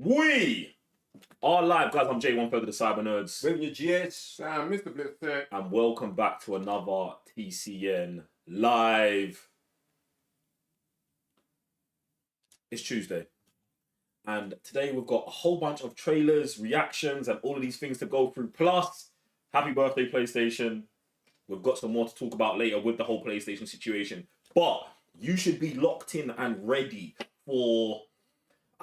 We are live, guys. I'm J1 Further the Cyber Nerds. With your GH, Sam, Mr. Blitz, and welcome back to another TCN live. It's Tuesday, and today we've got a whole bunch of trailers, reactions, and all of these things to go through. Plus, happy birthday, PlayStation. We've got some more to talk about later with the whole PlayStation situation. But you should be locked in and ready for...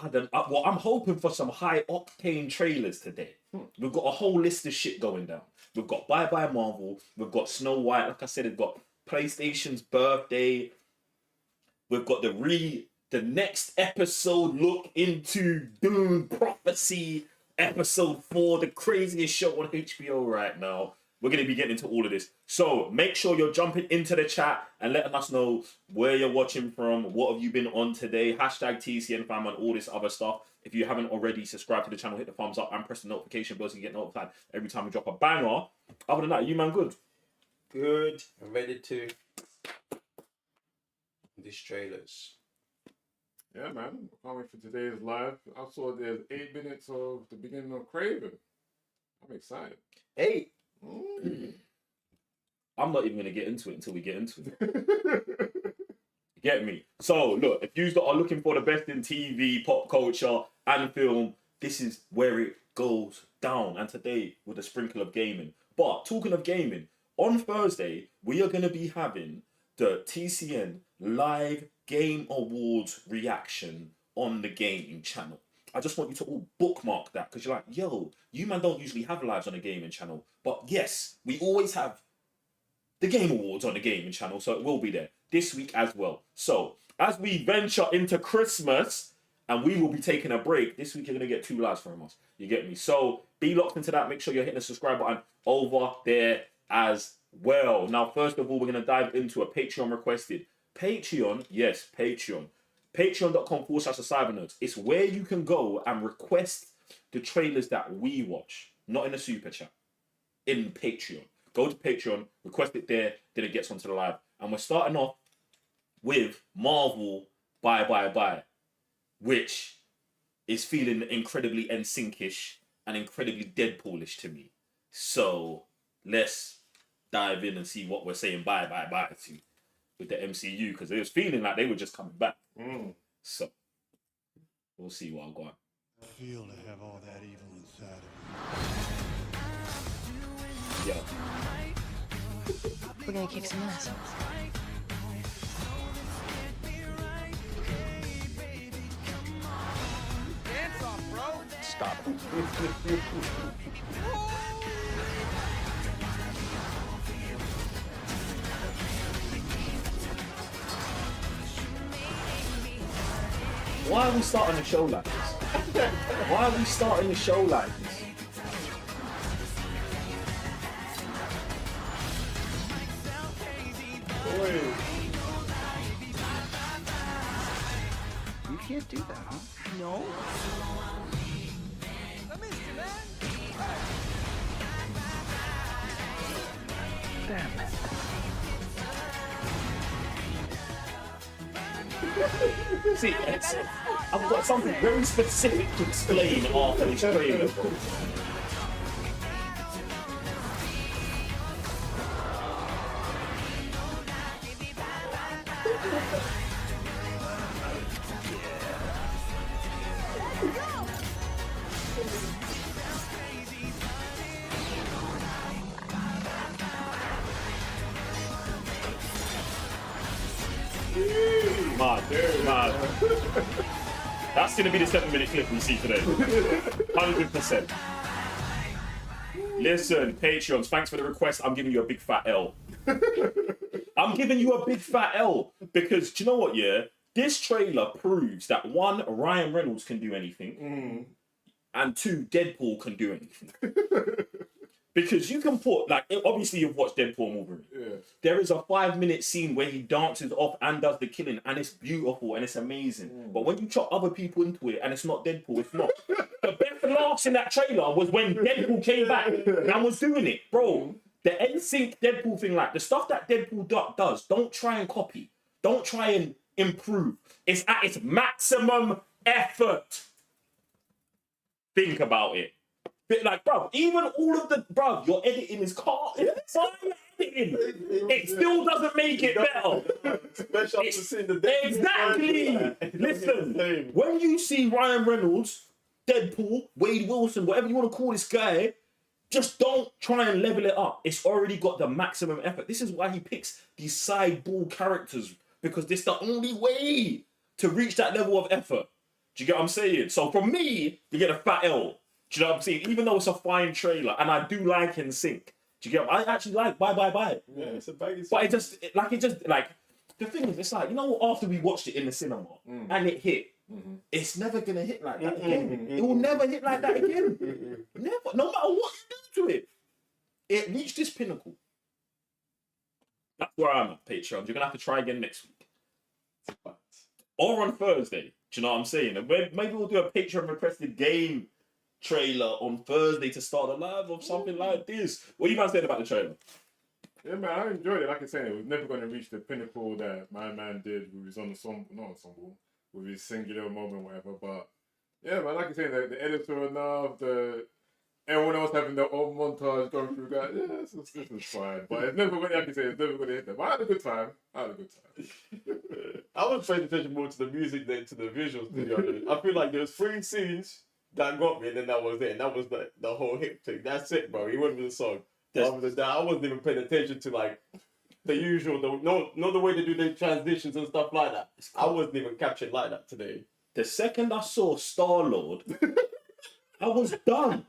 Well, I'm hoping for some high-octane trailers today. We've got a whole list of shit going down. We've got Bye Bye Marvel. We've got Snow White. Like I said, we've got PlayStation's birthday. We've got the next episode look into Dune Prophecy, episode 4, the craziest show on HBO right now. We're going to be getting into all of this. So make sure you're jumping into the chat and letting us know where you're watching from, what have you been on today, hashtag TCNFam and all this other stuff. If you haven't already, subscribe to the channel, hit the thumbs up and press the notification bell so you get notified every time we drop a banger. Other than that, you man good? Good. I'm ready to... These trailers. Yeah, man. Can't wait for today's live. I saw there's 8 minutes of the beginning of KRAVEN. I'm excited. 8? I'm not even going to get into it until we get into it. Get me? So, look, if you are looking for the best in TV, pop culture, and film, this is where it goes down. And today, with a sprinkle of gaming. But, talking of gaming, on Thursday, we are going to be having the TCN Live Game Awards reaction on the gaming channel. I just want you to all bookmark that because you're like, yo, you man don't usually have lives on the gaming channel. But yes, we always have the Game Awards on the gaming channel, so it will be there this week as well. So, as we venture into Christmas, and we will be taking a break, this week you're going to get 2 lives from us. You get me? So, be locked into that. Make sure you're hitting the subscribe button over there as well. Now, first of all, we're going to dive into a Patreon requested. Patreon, yes, Patreon. Patreon.com/thecybernerds. It's where you can go and request the trailers that we watch, not in a super chat, in Patreon. Go to Patreon, request it there, then it gets onto the live. And we're starting off with Marvel Bye Bye Bye, which is feeling incredibly NSYNC-ish and incredibly Deadpoolish to me. So let's dive in and see what we're saying bye bye bye to with the MCU, because it was feeling like they were just coming back. So we'll see what I'm going. I feel to have all that evil inside of me. Yeah. We're gonna kick some ass. Dance off, bro. Stop. Why are we starting the show like this? Why are we starting the show like this? You can't do that, huh? No. I missed you, man. Damn it. See, I've got something very specific to explain after this trailer. Man. That's going to be the 7-minute clip we see today. 100%. Listen, Patreons, thanks for the request. I'm giving you a big fat L. I'm giving you a big fat L because, do you know what, yeah? This trailer proves that 1, Ryan Reynolds can do anything, and 2, Deadpool can do anything. Because you can put, like, obviously you've watched Deadpool and Wolverine. Yeah. There is a 5-minute scene where he dances off and does the killing, and it's beautiful and it's amazing. But when you chop other people into it and it's not Deadpool, it's not. The best laughs in that trailer was when Deadpool came back and was doing it. Bro, the NSYNC Deadpool thing, like, the stuff that Deadpool does, don't try and copy. Don't try and improve. It's at its maximum effort. Think about it. But like, bro, even all of the, bro, your editing is it's fine editing. It still doesn't make it better. Especially after seeing the Exactly. Listen, when you see Ryan Reynolds, Deadpool, Wade Wilson, whatever you want to call this guy, just don't try and level it up. It's already got the maximum effort. This is why he picks these sideball characters, because this is the only way to reach that level of effort. Do you get what I'm saying? So for me, you get a fat L. Do you know what I'm saying? Even though it's a fine trailer, and I do like NSYNC. Do you get what I actually like? Bye. Yeah, it's a bag. But it just, the thing is, it's like, you know, after we watched it in the cinema and it hit, it's never gonna hit like that again. It will never hit like that again. Never. No matter what you do to it, it reached this pinnacle. That's where I'm at, Patreon. You're gonna have to try again next week. Or on Thursday. Do you know what I'm saying? And maybe we'll do a Patreon requested game trailer on Thursday to start a live or something like this. What are you guys saying about the trailer? Yeah, man, I enjoyed it. Like I said, it was never going to reach the pinnacle that my man did with his ensemble, with his singular moment, whatever. But yeah, man, like I said, the editor enough, everyone else having their own montage going through that. Yeah, this is fine. But it's never going to, like I said, it's never going to hit them. But I had a good time. I was paying attention more to the music than to the visuals, to be honest. I feel like there's 3 scenes that got me, and then that was it. And that was the whole hip thing. That's it, bro. He went with the song. Other than that, I wasn't even paying attention to like the usual, not the way they do their transitions and stuff like that. I wasn't even captured like that today. The second I saw Star-Lord, I was done.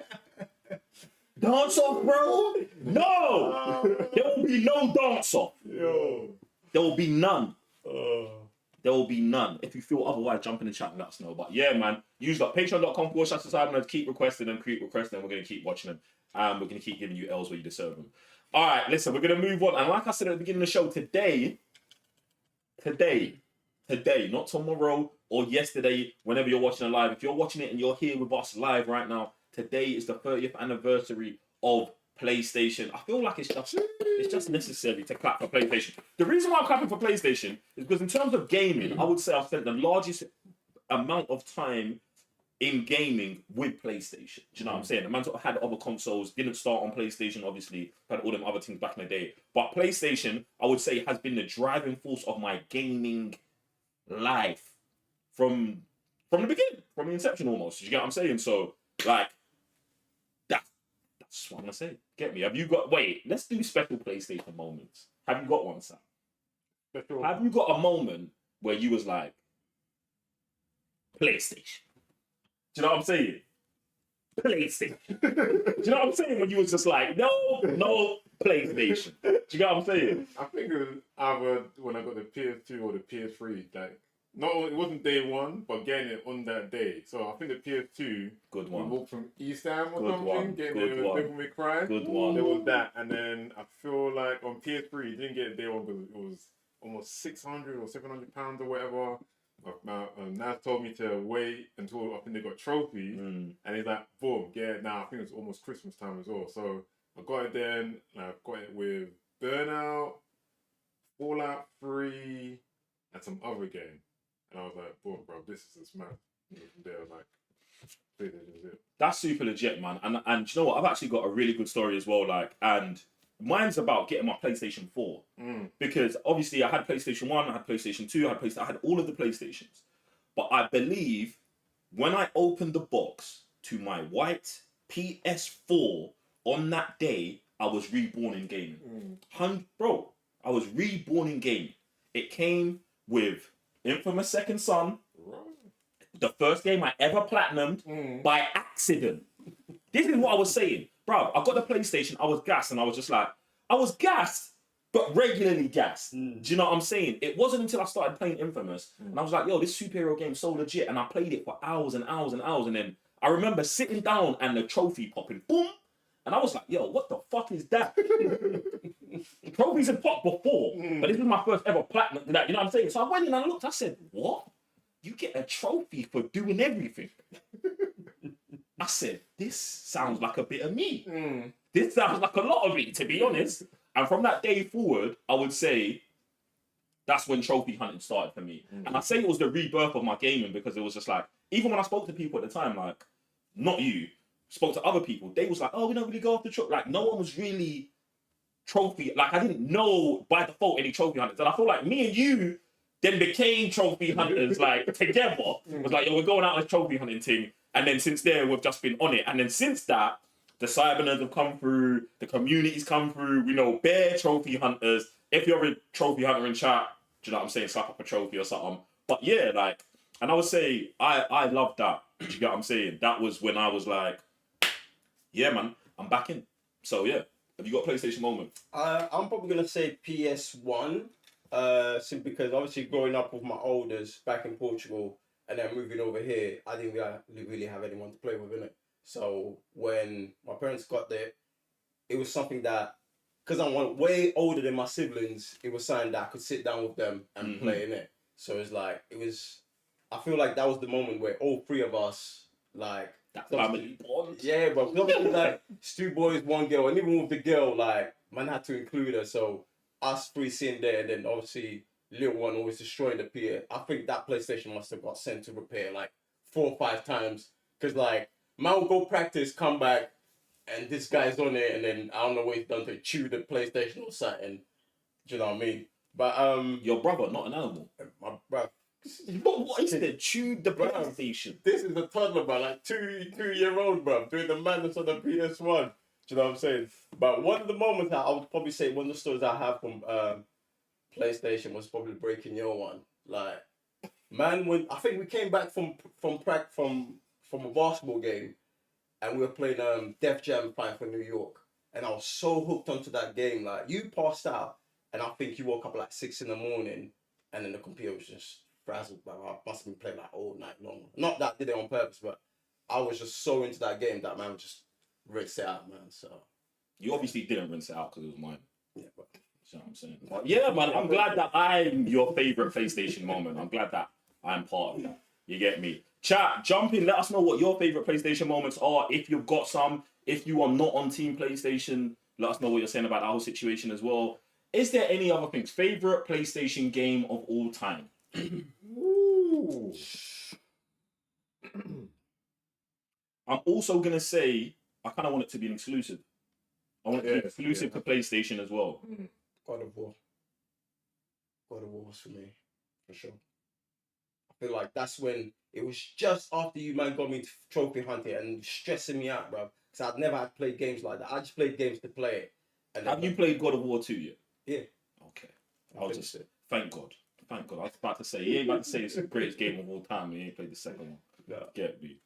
Dance off, bro? No! There will be no dance off. Yo. There will be none. There will be none. If you feel otherwise, jump in the chat and let us know. But yeah, man, use that patreon.com/Simon, keep requesting them, we're going to keep watching them. We're going to keep giving you L's where you deserve them. All right, listen, we're going to move on. And like I said at the beginning of the show, today, not tomorrow or yesterday, whenever you're watching it live. If you're watching it and you're here with us live right now, today is the 30th anniversary of PlayStation. I feel like it's just necessary to clap for PlayStation. The reason why I'm clapping for PlayStation is because in terms of gaming, I would say I've spent the largest amount of time in gaming with PlayStation. Do you know what I'm saying? The man sort of had other consoles, didn't start on PlayStation, obviously, had all them other things back in the day. But PlayStation, I would say, has been the driving force of my gaming life from the beginning, from the inception almost. Do you get what I'm saying? So, like, that's what I'm gonna say. Get me? Have you got? Wait, let's do special PlayStation moments. Have you got one, Sam? Have you got a moment where you was like, PlayStation? Do you know what I'm saying? PlayStation. Do you know what I'm saying? When you was just like, no, PlayStation. Do you get what I'm saying? I think it was either when I got the PS2 or the PS3. Like, it wasn't day one, but getting it on that day. So I think the PS2. Good one. We walked from East Ham or Good something. one. Getting Good it one. Devil May Cry. Good one. There was that, and then I feel like on PS3 you didn't get it day one because it was almost 600 or 700 pounds or whatever. Nas told me to wait until I think they got trophies, and he's like, boom, get it now. I think it was almost Christmas time as well. So I got it then, and I got it with Burnout, Fallout 3, and some other game. And I was like, boom, bro, this is a smash. And from there, I was like, PlayStation is it. That's super legit, man. And you know what? I've actually got a really good story as well. Like, and mine's about getting my PlayStation 4. Because obviously I had PlayStation 1, I had PlayStation 2, I had all of the PlayStations. But I believe when I opened the box to my white PS4 on that day, I was reborn in gaming. Bro, I was reborn in gaming. It came with Infamous Second Son, the first game I ever platinumed by accident. This is what I was saying. Bro, I got the PlayStation, I was gassed, and I was just like, I was gassed, but regularly gassed. Do you know what I'm saying? It wasn't until I started playing Infamous, and I was like, yo, this superhero game's so legit, and I played it for hours and hours and hours, and then I remember sitting down and the trophy popping, boom, And I was like, yo, what the fuck is that? Trophies had popped before, but this was my first ever platinum. You know what I'm saying? So I went in and I looked, I said, what? You get a trophy for doing everything? I said, this sounds like a bit of me. This sounds like a lot of me, to be honest. And from that day forward, I would say that's when trophy hunting started for me. And I say it was the rebirth of my gaming because it was just like, even when I spoke to people at the time, like, not you, spoke to other people, they was like, oh, we don't really go after trophy. Like, no one was really trophy. Like, I didn't know by default any trophy hunters. And I feel like me and you then became trophy hunters, like, together. It was like, yo, we're going out as trophy hunting thing. And then since there, we've just been on it. And then since that, the Cybernerds have come through, the community's come through, we know bare trophy hunters. If you're a trophy hunter in chat, do you know what I'm saying? Slap up a trophy or something. But yeah, like, and I would say I love that. Do you get what I'm saying? That was when I was like, yeah, man, I'm back in. So yeah, have you got a PlayStation moment? I'm probably gonna say PS1, simply because obviously growing up with my elders back in Portugal and then moving over here, I didn't really have anyone to play with, innit? So when my parents got there, it was something that, because I'm way older than my siblings, it was something that I could sit down with them and play in it. So it's like, I feel like that was the moment where all three of us, like, That family bond. yeah, but obviously, like, two boys, one girl, and even with the girl, like, man had to include her. So us three sitting there, and then obviously little one always destroying the PS. I think that PlayStation must have got sent to repair like 4 or 5 times, because like man will go practice, come back, and this guy's on it, and then I don't know what he's done to chew the PlayStation or something. Do you know what I mean? But Your brother, not an animal. my bro, What is it? Chewed the PlayStation. this is a toddler, bro, like 2-year-old, bro, doing the madness on the PS1. Do you know what I'm saying? But one of the moments that I would probably say, one of the stories I have from PlayStation was probably breaking your one. Like, man, when I think we came back from a basketball game, and we were playing Def Jam 5 for New York, and I was so hooked onto that game. Like, you passed out, and I think you woke up like 6 in the morning, and then the computer was just frazzled. Like, I must have been playing like all night long. Not that I did it on purpose, but I was just so into that game that man just rinsed it out, man. So You obviously didn't rinse it out because it was mine. yeah, but You know what I'm saying? But yeah, man, I'm glad that I'm your favorite PlayStation moment. I'm glad that I'm part of that. You get me? Chat, jump in. Let us know what your favorite PlayStation moments are. If you've got some, if you are not on Team PlayStation, let us know what you're saying about that whole situation as well. Is there any other things? Favorite PlayStation game of all time? Ooh. I'm also gonna say I kind of want it to be an exclusive. I want it to be exclusive to PlayStation as well. God of War. God of War was for me, for sure. I feel like that's when it was just after you man got me to trophy hunting and stressing me out, bro. Because I'd never had played games like that. I just played games to play it. And Have you played God of War 2 yet? Yeah. Okay. I'll just say, thank God. Thank God. I was about to say, he ain't about to say it's the greatest game of all time. He ain't played the second one. No. Get me.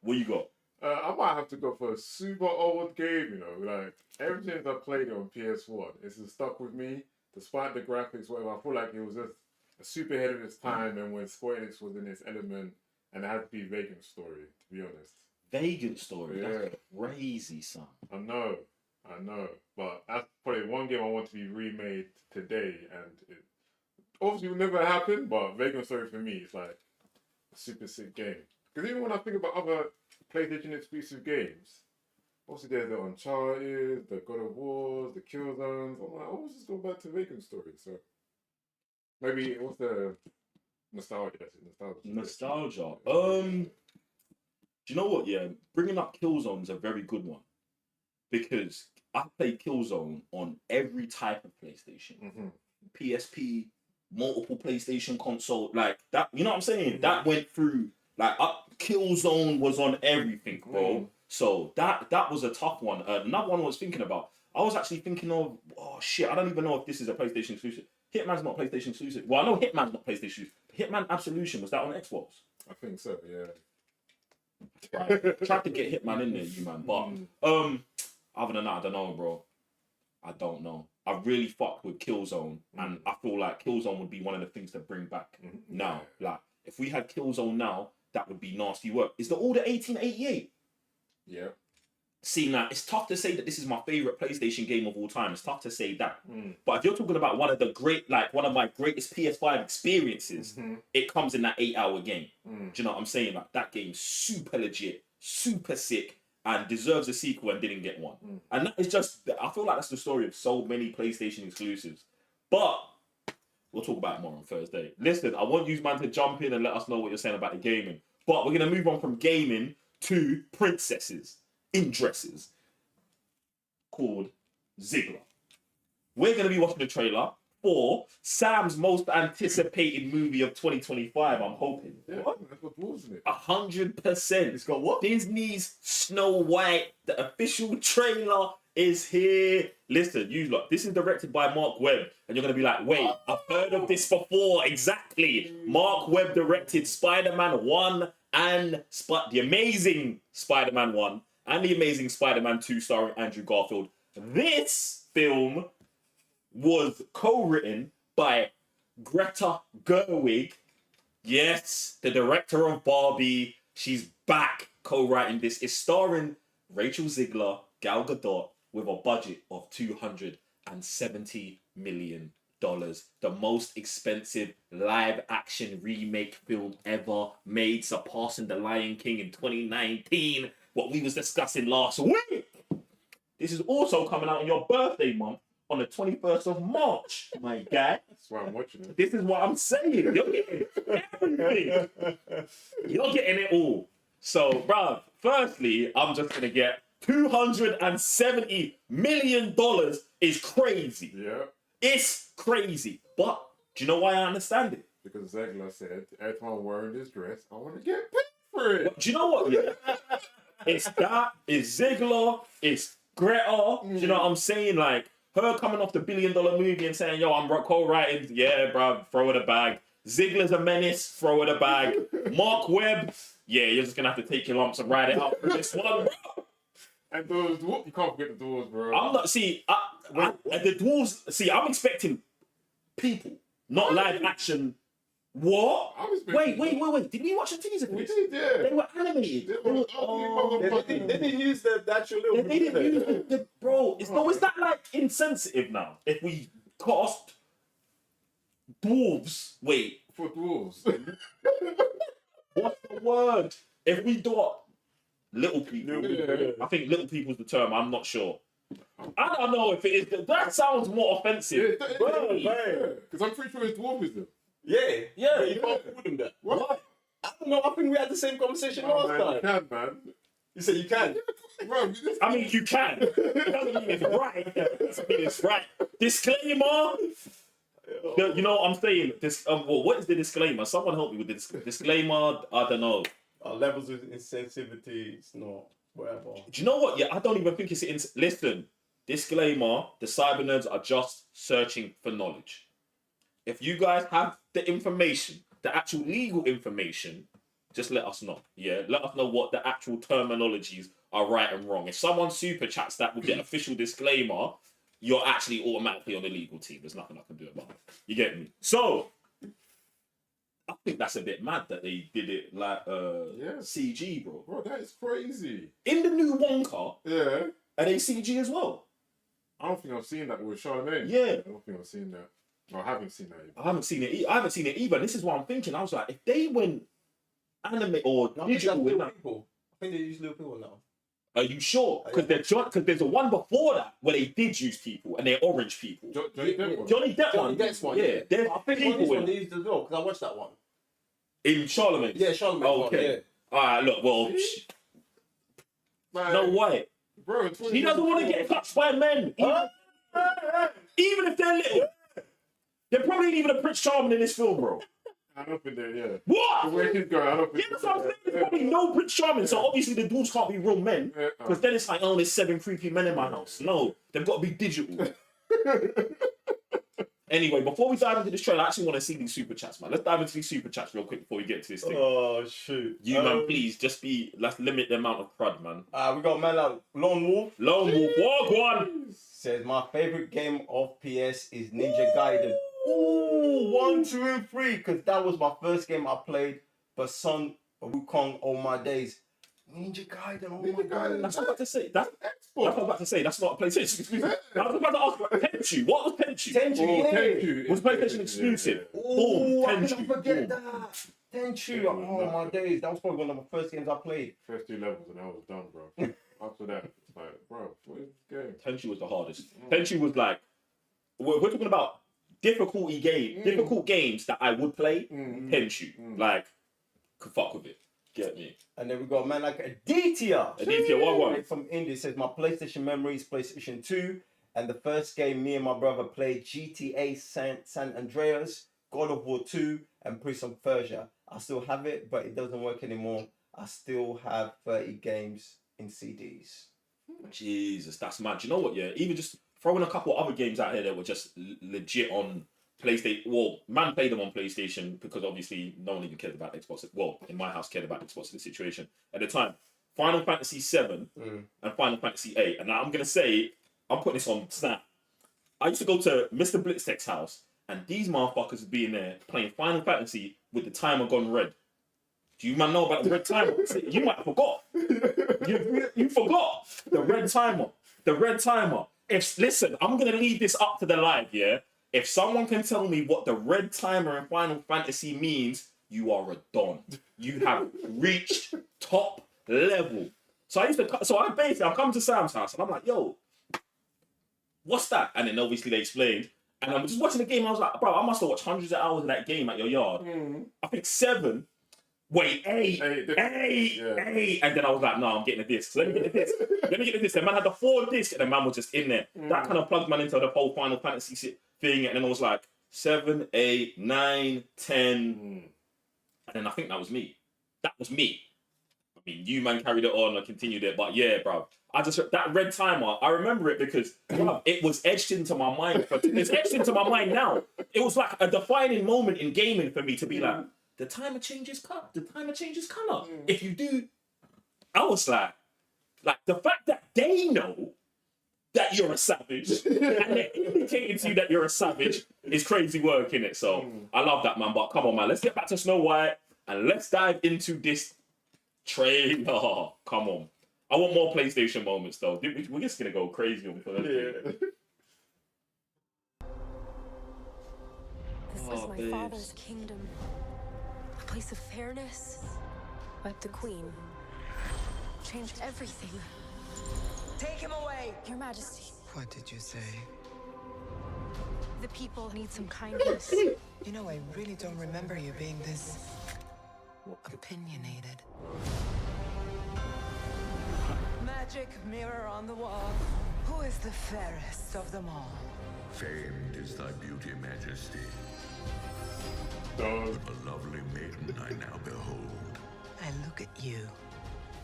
What you got? I might have to go for a super old game, you know, like ever since I played it on PS1, it's just stuck with me, despite the graphics, whatever. I feel like it was just a super ahead of its time, and when Square Enix was in its element, and it had to be Vagrant Story, to be honest. Vagrant Story? Yeah. That's crazy, son. I know, but that's probably one game I want to be remade today, and it obviously will never happen, but Vagrant Story for me is like a super sick game. Because even when I think about other PlayStation exclusive games, obviously there's the Uncharted, the God of Wars, the Killzones. I'm like, let's just go back to Vagrant Story. So maybe what's the nostalgia? Nostalgia. Do you know what? Yeah, bringing up Killzone is a very good one because I played Killzone on every type of PlayStation, PSP, multiple PlayStation console, like that. You know what I'm saying? That went through. Like Killzone was on everything, bro. So that was a tough one. Another one I was thinking about. I was actually thinking of, oh shit, I don't even know if this is a PlayStation exclusive. Hitman's not PlayStation exclusive. Well, I know Hitman's not PlayStation exclusive. Hitman Absolution, was that on Xbox? I think so, yeah. Right. Tried to get Hitman in there, you man. But other than that, I don't know, bro. I don't know. I really fucked with Killzone, and I feel like Killzone would be one of the things to bring back now. Like if we had Killzone now, that would be nasty work. Is the order 1888? Yeah. seen that. It's tough to say that this is my favorite PlayStation game of all time. It's tough to say that. But if you're talking about one of my greatest PS5 experiences, it comes in that 8-hour game. Do you know what I'm saying? Like that game's super legit, super sick, and deserves a sequel and didn't get one. And that is just, I feel like that's the story of so many PlayStation exclusives. But we'll talk about it more on Thursday. Listen, I want you man to jump in and let us know what you're saying about the gaming. But we're going to move on from gaming to princesses in dresses called Ziggler. We're going to be watching the trailer for Sam's most anticipated movie of 2025, I'm hoping. Yeah, that's what dwarves in it. 100%. It's got what? Disney's Snow White, the official trailer is here. Listen, you lot, this is directed by Mark Webb, and you're going to be like, wait, I've heard of this before. Exactly. Mark Webb directed Spider-Man 1 and the Amazing Spider-Man 1 and the Amazing Spider-Man 2 starring Andrew Garfield. This film was co-written by Greta Gerwig. Yes, the director of Barbie. She's back co-writing this. It's starring Rachel Ziegler, Gal Gadot, with a budget of $270 million. The most expensive live-action remake film ever made, surpassing The Lion King in 2019, what we was discussing last week. This is also coming out in your birthday month on the 21st of March, my guy. That's why I'm watching it. This is what I'm saying. You're getting everything. You're getting it all. So, bruv, firstly, I'm just going to get $270 million is crazy. Yeah, It's crazy. But do you know why I understand it? because Zegler said, every time I'm wearing this dress, I want to get paid for it. Do you know what? Yeah. It's that, it's Ziegler, it's Greta. Do you know what I'm saying? Like, her coming off the $1 billion movie and saying, yo, I'm co-writing. Yeah, bruv, throw it a bag. Ziegler's a menace, throw it a bag. Mark Webb, yeah, you're just going to have to take your lumps and ride it out for this one, bro. And those dwarves, you can't forget the dwarves, bro. I'm not, see, the dwarves, see, I'm expecting people, not live action. What? I was expecting- Wait. Did we watch the teaser for We this? did, yeah. They were animated. They didn't use the actual little. They didn't use the bro. Is that like insensitive now? If we cast dwarves, wait, For dwarves. what's the word? If we do little people, Yeah. I think little people's the term. I'm not sure. I don't know if it is. That sounds more offensive. Because I'm pretty sure it's dwarfism. Yeah, you can't call them that. What? I don't know. I think we had the same conversation last Man, time. you can, man. You said you can. Bro, this I mean, you can. It doesn't mean it's right. It doesn't mean it's right. Disclaimer. You know what I'm saying? Well, what is the disclaimer? Someone help me with this disclaimer. I don't know. Our levels of insensitivity, it's not whatever. Do you know what? Yeah, I don't even think it's listen. Disclaimer: the cyber nerds are just searching for knowledge. If you guys have the information, the actual legal information, just let us know. Yeah, let us know what the actual terminologies are right and wrong. If someone super chats that with the official disclaimer, you're actually automatically on the legal team. There's nothing I can do about it. You get me? So, I think that's a bit mad that they did it like CG, bro. Bro, that is crazy. In the new Wonka, Yeah. are they CG as well? I don't think I've seen that with Charlemagne. Yeah. I don't think I've seen that. I haven't seen that either. I haven't seen it. I haven't seen it either. And this is what I'm thinking. I was like, if they went anime or No, I think digital, that's with little that, people. I think they use little people now. are you sure? Because there's a one before that where they did use people and they're orange people. Johnny Depp one. Johnny Depp Johnny one. Depp's one, Yeah, yeah. there's I think on this people one they in, used as well, because I watched that one. in Charlemagne. Yeah, Charlemagne. Okay. All right. Look. Well, Man, no way. Bro, He doesn't want to get touched by men. Even if they're little. There probably ain't even a Prince Charming in this film, bro. I don't think they're, yeah. What? The way he's going, I don't think Yeah, that's what I'm saying. There's probably no Prince Charming, so obviously the dudes can't be real men. Because then it's like, oh, there's 7 creepy men in my house. No, they've got to be digital. Anyway, before we dive into this trailer, I actually want to see these super chats, man. Let's dive into these super chats real quick before we get to this thing. Oh, shoot. Man, please, let's limit the amount of crud, man. We got man like Lone Wolf. Lone Wolf, walk one. Says, my favorite game of PS is Ninja Gaiden. Ooh, 1, 2, and 3, because that was my first game I played for Son Wukong all my days. Ninja Gaiden. Oh Ninja my god. Gaiden. That's what I was about to say. That's Xbox. what I was about to say. That's not a PlayStation exclusive. I was about to ask about Tenchu. What was Tenchu? Tenchu, Oh, yeah. thank you. Was PlayStation exclusive? Oh, I Boom, cannot Tenchu. forget Boom. that. Tenchu. Oh my days. That was probably one of the first games I played. First 2 levels and I was done, bro. After that, it's like, bro, what is this game? Tenchu was the hardest. Tenchu was like, we're talking about difficult games that I would play. Tenchu, like, could fuck with it. Get me? And then we got a man like Aditya. Aditya, what? From India says my PlayStation memories, PlayStation 2, and the first game me and my brother played GTA San Andreas, God of War 2, and Prince of Persia. I still have it, but it doesn't work anymore. I still have 30 games in CDs. Jesus, that's mad. Do you know what? Yeah, even just throwing a couple other games out here that were just legit on PlayStation. Well, man played them on PlayStation because obviously no one even cared about Xbox. Well, in my house, cared about Xbox in the situation at the time. Final Fantasy 7 and Final Fantasy 8. And now I'm gonna say, I'm putting this on Snap. I used to go to Mr. Blitztech's house, and these motherfuckers would be in there playing Final Fantasy with the timer gone red. Do you man know about the red timer? You might have forgot. You forgot the red timer. The red timer. Listen, I'm gonna leave this up to the live, yeah? If someone can tell me what the red timer in Final Fantasy means, you are a don. You have reached top level. So I'm coming to Sam's house and I'm like, yo, what's that? And then obviously they explained. And I'm just watching the game. I was like, bro, I must have watched hundreds of hours of that game at your yard. I think 7. Wait, 8. And then I was like, no, I'm getting a disc. So let me get the disc. The man had the 4 discs and the man was just in there. That kind of plugged man into the whole Final Fantasy thing. And then I was like, 7, 8, 9, 10. And then I think that was me. That was me. I mean, you man carried it on and continued it. But yeah, bro. That red timer, I remember it because bro, it was etched into my mind. It's etched into my mind now. It was like a defining moment in gaming for me to be like, the timer changes color. The timer changes color. If you do, I was like the fact that they know that you're a savage and they're indicating to you that you're a savage is crazy work, innit? So I love that, man. But come on, man, let's get back to Snow White and let's dive into this trailer. Come on. I want more PlayStation moments, though. We're just going to go crazy on Thursday. This is my father's kingdom. A place of fairness. But the Queen changed everything. Take him away! Your Majesty, What did you say? the people need some kindness. You know, I really don't remember you being this opinionated. Magic mirror on the wall. Who is the fairest of them all? Famed is thy beauty, Majesty. Dog. A lovely maiden I now behold. I look at you,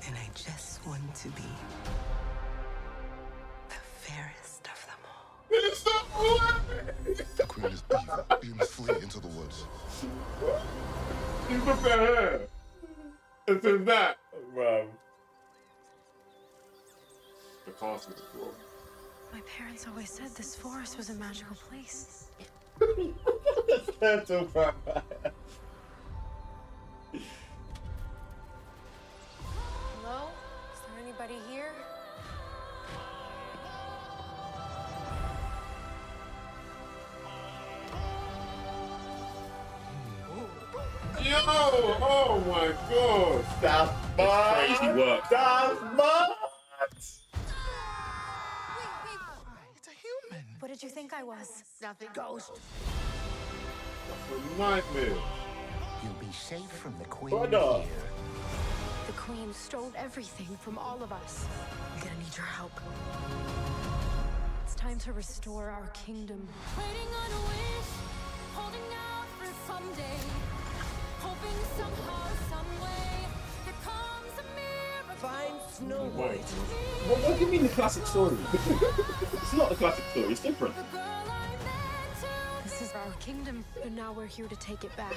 and I just want to be the fairest of them all. The queen is evil. You must flee into the woods. You look at her. It says that. Wow. The cost is cool. My parents always said this forest was a magical place. That's so bad. Hello? Is there anybody here? Yo! Oh my god! That's bad. Crazy work. That's bad. It's a human. What did you think I was? Nothing, ghost. A nightmare. You'll be safe from the Queen Brother. here. The Queen stole everything from all of us. I'm gonna need your help. It's time to restore our kingdom. Waiting on a wish, holding out for someday, hoping somehow, someway, there comes a miracle. Find Snow White. What do you mean the classic story? It's not the classic story, it's different. The girl I met to This is our kingdom, and now we're here to take it back.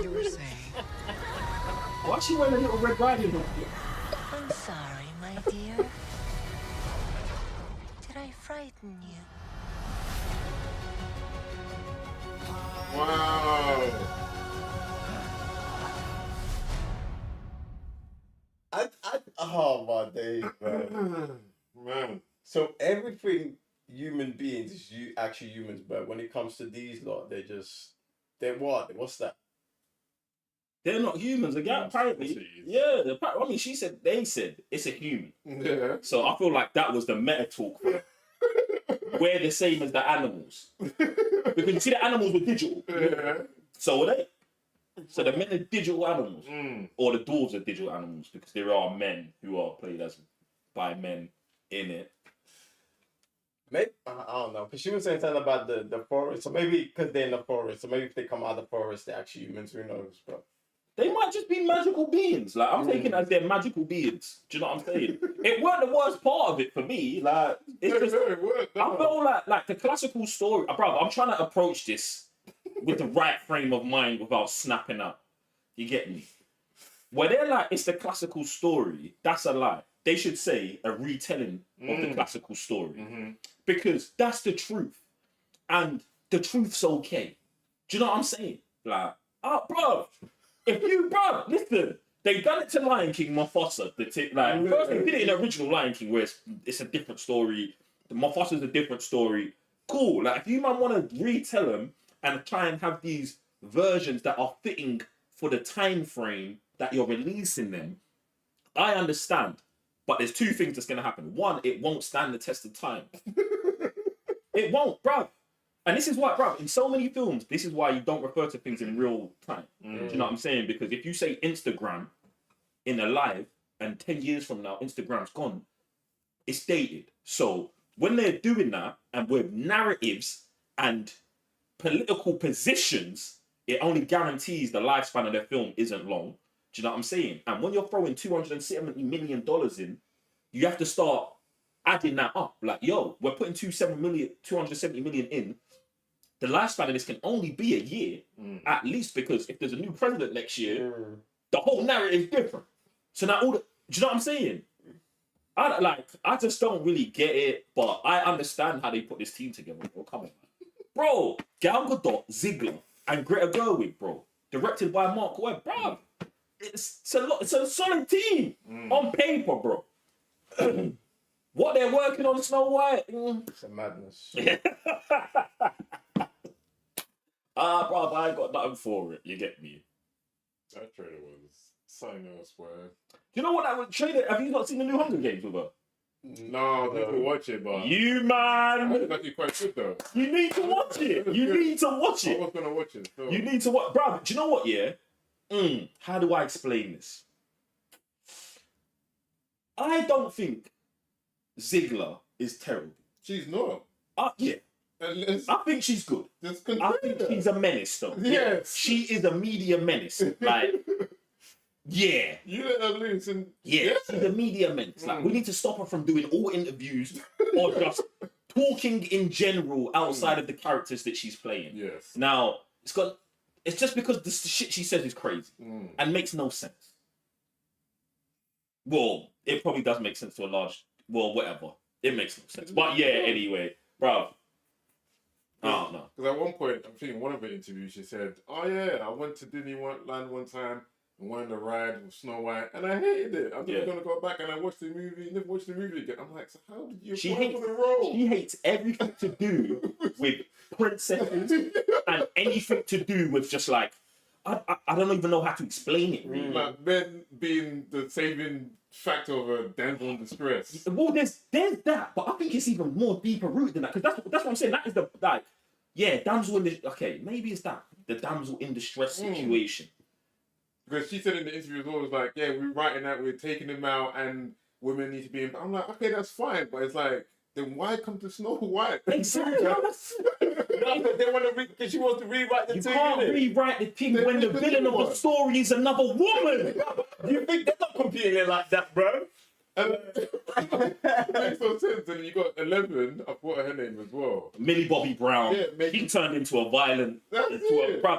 You were saying. Why is she wearing a little Red Riding Hood? I'm sorry, my dear. Did I frighten you? Wow. Oh, days, man. Man. So everything human beings is actually humans, but when it comes to these lot, they're what? What's that? They're not humans. Again, apparently, yeah. I mean, they said it's a human. Yeah. So I feel like that was the meta talk. We're the same as the animals because you see the animals were digital. Yeah. So are they? So the men are digital animals, or the dwarves are digital animals because there are men who are played as by men in it. Maybe I don't know, because she was saying something about the forest. So maybe because they're in the forest, so maybe if they come out of the forest, they're actually humans. Who knows, bro? They might just be magical beings. Like I'm taking it as they're magical beings. Do you know what I'm saying? It weren't the worst part of it for me. Like it's just, I feel like the classical story, bro. I'm trying to approach this with the right frame of mind without snapping out. You get me? Where they're like, it's the classical story. That's a lie. They should say a retelling of the classical story because that's the truth, and the truth's okay. Do you know what I'm saying? Like, bro. If you, bro, listen, they done it to Lion King, Mufasa. First they did it in the original Lion King, where it's a different story. The Mufasa's a different story. Cool. Like, if you man want to retell them and try and have these versions that are fitting for the time frame that you're releasing them, I understand. But there's two things that's going to happen. One, it won't stand the test of time. It won't, bro. And this is why, bro, in so many films, this is why you don't refer to things in real time. Do you know what I'm saying? Because if you say Instagram in a live, and 10 years from now, Instagram's gone, it's dated. So when they're doing that, and with narratives and political positions, it only guarantees the lifespan of their film isn't long. Do you know what I'm saying? And when you're throwing $270 million in, you have to start adding that up. Like, yo, we're putting 270 million in. The lifespan of this can only be a year, at least, because if there's a new president next year, the whole narrative is different. So now do you know what I'm saying? I just don't really get it, but I understand how they put this team together, bro. Come on, man. Bro, Gal Gadot, Ziegler, and Greta Gerwig, bro. Directed by Mark Webb, bro. It's a solid team on paper, bro. What they're working on Snow White, it's a madness. Bro, I ain't got nothing for it. You get me? That trailer was something else, boy. You know what that trailer? Have you not seen the new Hunger Games with her? No, I need to watch it, but you man, it's actually quite good though. You need to watch it. You need to watch it. I was gonna watch it. So. You need to watch, bro. Do you know what? Yeah. How do I explain this? I don't think Ziegler is terrible. She's not. Yeah. I think she's good. I think she's a menace, though. Yes. She is a media menace. Like, yeah. You let her loose and... Yeah, she's a media menace. Like, we need to stop her from doing all interviews or just talking in general outside of the characters that she's playing. Yes. Now, it's just because the shit she says is crazy and makes no sense. Well, it probably does make sense to a large... Well, whatever. It makes no sense. But yeah, anyway, bro. I don't know. Because at one point, I'm thinking one of the interviews, she said, "Oh yeah, I went to Disneyland one time and went on the ride with Snow White, and I hated it. I'm just gonna go back and I watched the movie, never watched the movie again." I'm like, so how did you apply for the role? She hates everything to do with princesses and anything to do with just like I don't even know how to explain it. Really. Like men being the saving factor of a damsel in distress. Well, there's that, but I think it's even more deeper rooted than that because that's what I'm saying. That is the damsel in the maybe it's that the damsel in distress situation. Because she said in the interview, it was always like, yeah, we're writing that, we're taking them out, and women need to be in. I'm like, okay, that's fine, but it's like, then why come to Snow White? Exactly. They want to because she wants to rewrite the thing. You can't rewrite the thing when the villain of the story is another woman. You think they're not competing like that, bro? It makes no sense. And you got 11, I forgot her name as well. Millie Bobby Brown. Yeah, he turned into a violent. Bruv,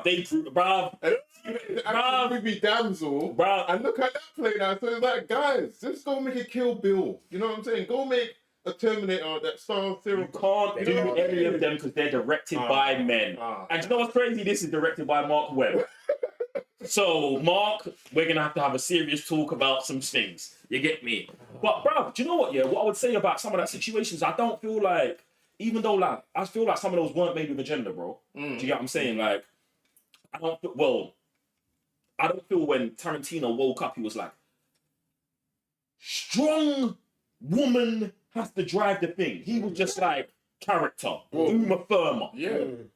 movie Damsel. Bruv. And look how that played out. So it's like, guys, just go make a Kill Bill. You know what I'm saying? Go make a Terminator that stars Sarah. You can't do any of them because they're directed by men. And you know what's crazy? This is directed by Mark Webb. So, Mark, we're gonna have to have a serious talk about some things. You get me? But, bro, do you know what? Yeah, what I would say about some of that situations, I don't feel like, even though like I feel like some of those weren't made with agenda, bro. Do you get what I'm saying? Like, I don't feel when Tarantino woke up, he was like, strong woman has to drive the thing. He was just like character, Uma Thurman,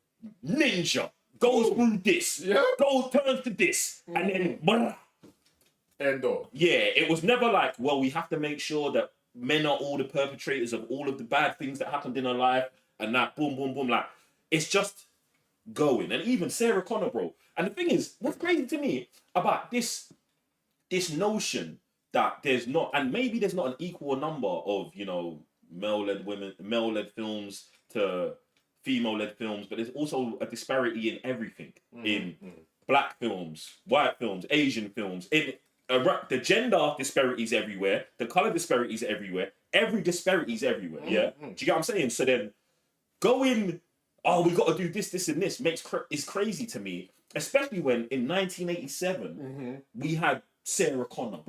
ninja. Goes through this, turns to this, and then blah. End of. Yeah, it was never like, well, we have to make sure that men are all the perpetrators of all of the bad things that happened in her life, and that boom, boom, boom. Like, it's just going. And even Sarah Connor, bro. And the thing is, what's crazy to me about this notion that there's not, and maybe there's not an equal number of, you know, male-led films to female-led films, but there's also a disparity in everything. In black films, white films, Asian films, in the gender disparities everywhere, the color disparities everywhere, every disparities everywhere. Yeah, do you get what I'm saying? So then going, oh, we got to do this, this, and this is crazy to me, especially when in 1987 we had Sarah Connor.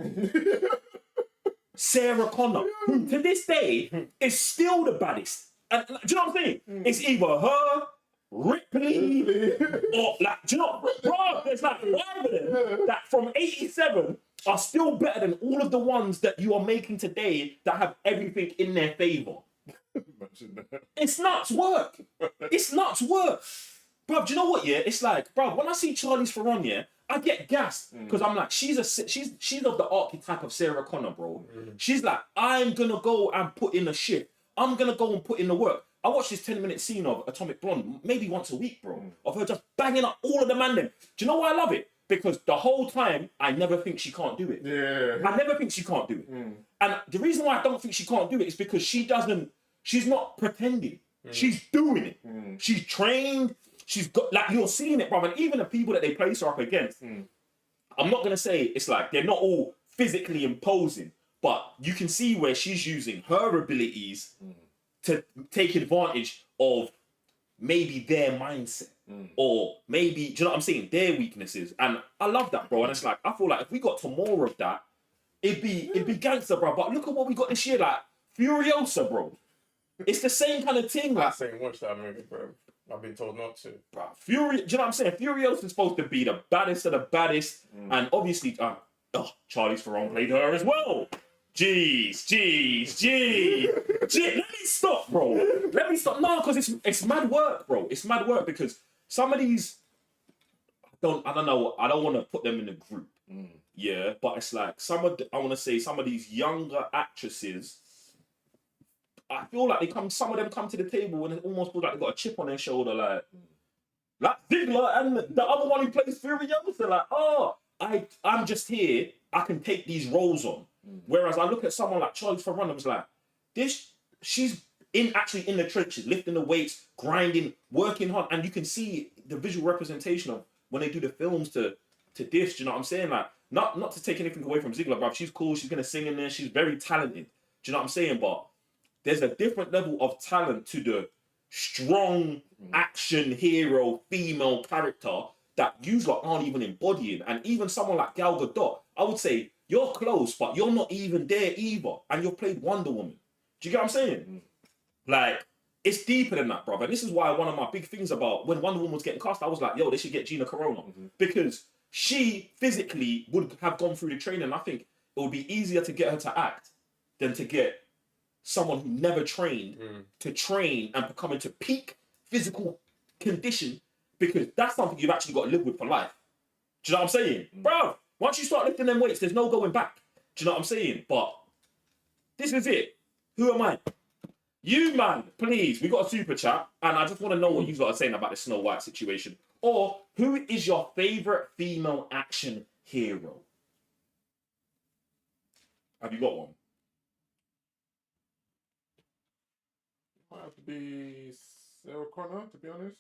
Sarah Connor, who to this day is still the baddest. And do you know what I'm saying? It's either her, Ripley, or like, do you know, bro, there's like 5 of them that from 87 are still better than all of the ones that you are making today that have everything in their favor. It's nuts work. It's nuts work. Bro, do you know what, yeah? It's like, bro, when I see Charlize Theron, yeah, I get gassed because I'm like, she's of the archetype of Sarah Connor, bro. She's like, I'm gonna go and put in a shift. I'm gonna go and put in the work. I watch this 10-minute scene of Atomic Blonde maybe once a week, bro, of her just banging up all of the man them. Do you know why I love it? Because the whole time, I never think she can't do it. Yeah. I never think she can't do it. And the reason why I don't think she can't do it is because she's not pretending. She's doing it. She's trained. She's got, like, you're seeing it, bro. And even the people that they place her up against, I'm not gonna say it's like they're not all physically imposing, but you can see where she's using her abilities to take advantage of maybe their mindset or maybe, do you know what I'm saying, their weaknesses. And I love that, bro. And it's like, I feel like if we got to more of that, it'd be gangster, bro. But look at what we got this year, like Furiosa, bro. It's the same kind of thing. I Like, ain't watched that movie, bro. I've been told not to. bro, do you know what I'm saying? Furiosa is supposed to be the baddest of the baddest, and obviously, Charlize Theron played her as well. Jeez. Let me stop, bro. Let me stop. No, because it's mad work, bro. It's mad work because some of these, I don't know. I don't want to put them in a group. Yeah, but it's like some of these younger actresses. I feel like some of them come to the table and it almost feels like they got a chip on their shoulder, like Ziggler and the other one who plays Furiosa, like, oh, I'm just here. I can take these roles on. Whereas I look at someone like Charlize Theron and was like, she's actually in the trenches, lifting the weights, grinding, working hard, and you can see the visual representation of when they do the films to this. Do you know what I'm saying? Like, not to take anything away from Ziggler, but she's cool. She's gonna sing in there. She's very talented. Do you know what I'm saying? But there's a different level of talent to the strong action hero female character that you lot aren't even embodying. And even someone like Gal Gadot, I would say you're close, but you're not even there either. And you've played Wonder Woman. Do you get what I'm saying? Like, it's deeper than that, brother. And this is why one of my big things about when Wonder Woman was getting cast, I was like, yo, they should get Gina Carano. Because she physically would have gone through the training. I think it would be easier to get her to act than to get someone who never trained to train and become into peak physical condition, because that's something you've actually got to live with for life. Do you know what I'm saying? Bro, once you start lifting them weights, there's no going back. Do you know what I'm saying? But this is it. Who am I? You, man, please. We got a super chat, and I just want to know what you lot are saying about the Snow White situation. Or who is your favorite female action hero? Have you got one? Might have to be Sarah Connor, to be honest.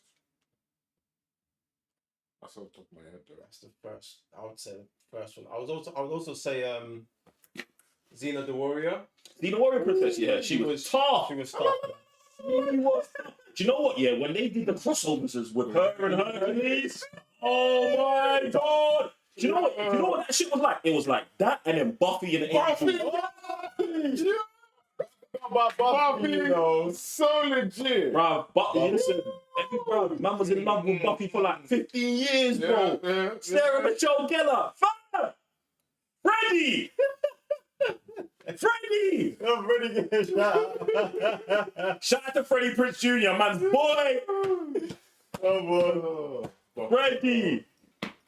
That's off the top of my head, though. That's the first. I would say the first one. I would also say Xena the Warrior. Xena Warrior Princess, yeah. She was tough. She was tough. She was tough. Do you know what, yeah? When they did the crossovers with her and Hercules, oh my God! Do you know what? Do you know what that shit was like? It was like that, and then Buffy and Buffy, Buffy, so legit. Bro, Buffy, listen, bro, man was in love with Buffy for like 15 years, bro. Staring at Joe Geller. Fam! Freddy! Freddy! Freddy getting shot. Shout out to Freddie Prinze Jr., man's boy! Oh, boy. Freddy!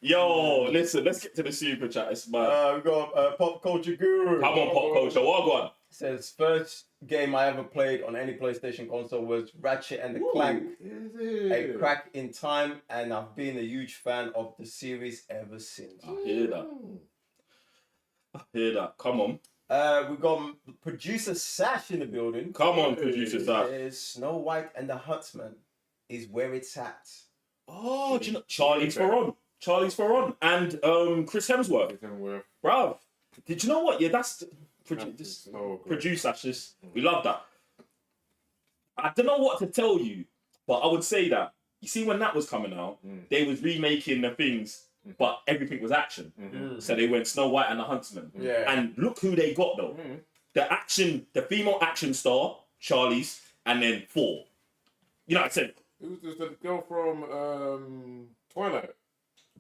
Yo, listen, let's get to the super chat. It's my We got Pop Culture Guru. come on, pop culture. What go on? Says first game I ever played on any PlayStation console was Ratchet and the Clank. A crack in time, and I've been a huge fan of the series ever since. I hear that. I hear that. Come on. We got producer Sash in the building. Come on, producer Sash. Says Snow White and the Huntsman is where it's at. Oh, do you know Charlie's Theron? Charlie's Theron and Chris Hemsworth. Bruv, did you know what? Yeah, that's produce Ashes. We love that. I don't know what to tell you, but I would say that you see when that was coming out, they was remaking the things, but everything was action. So they went Snow White and the Huntsman. Yeah. And look who they got though. The female action star, Charlie's, and then 4. You know what I'm saying? It was the girl from Twilight.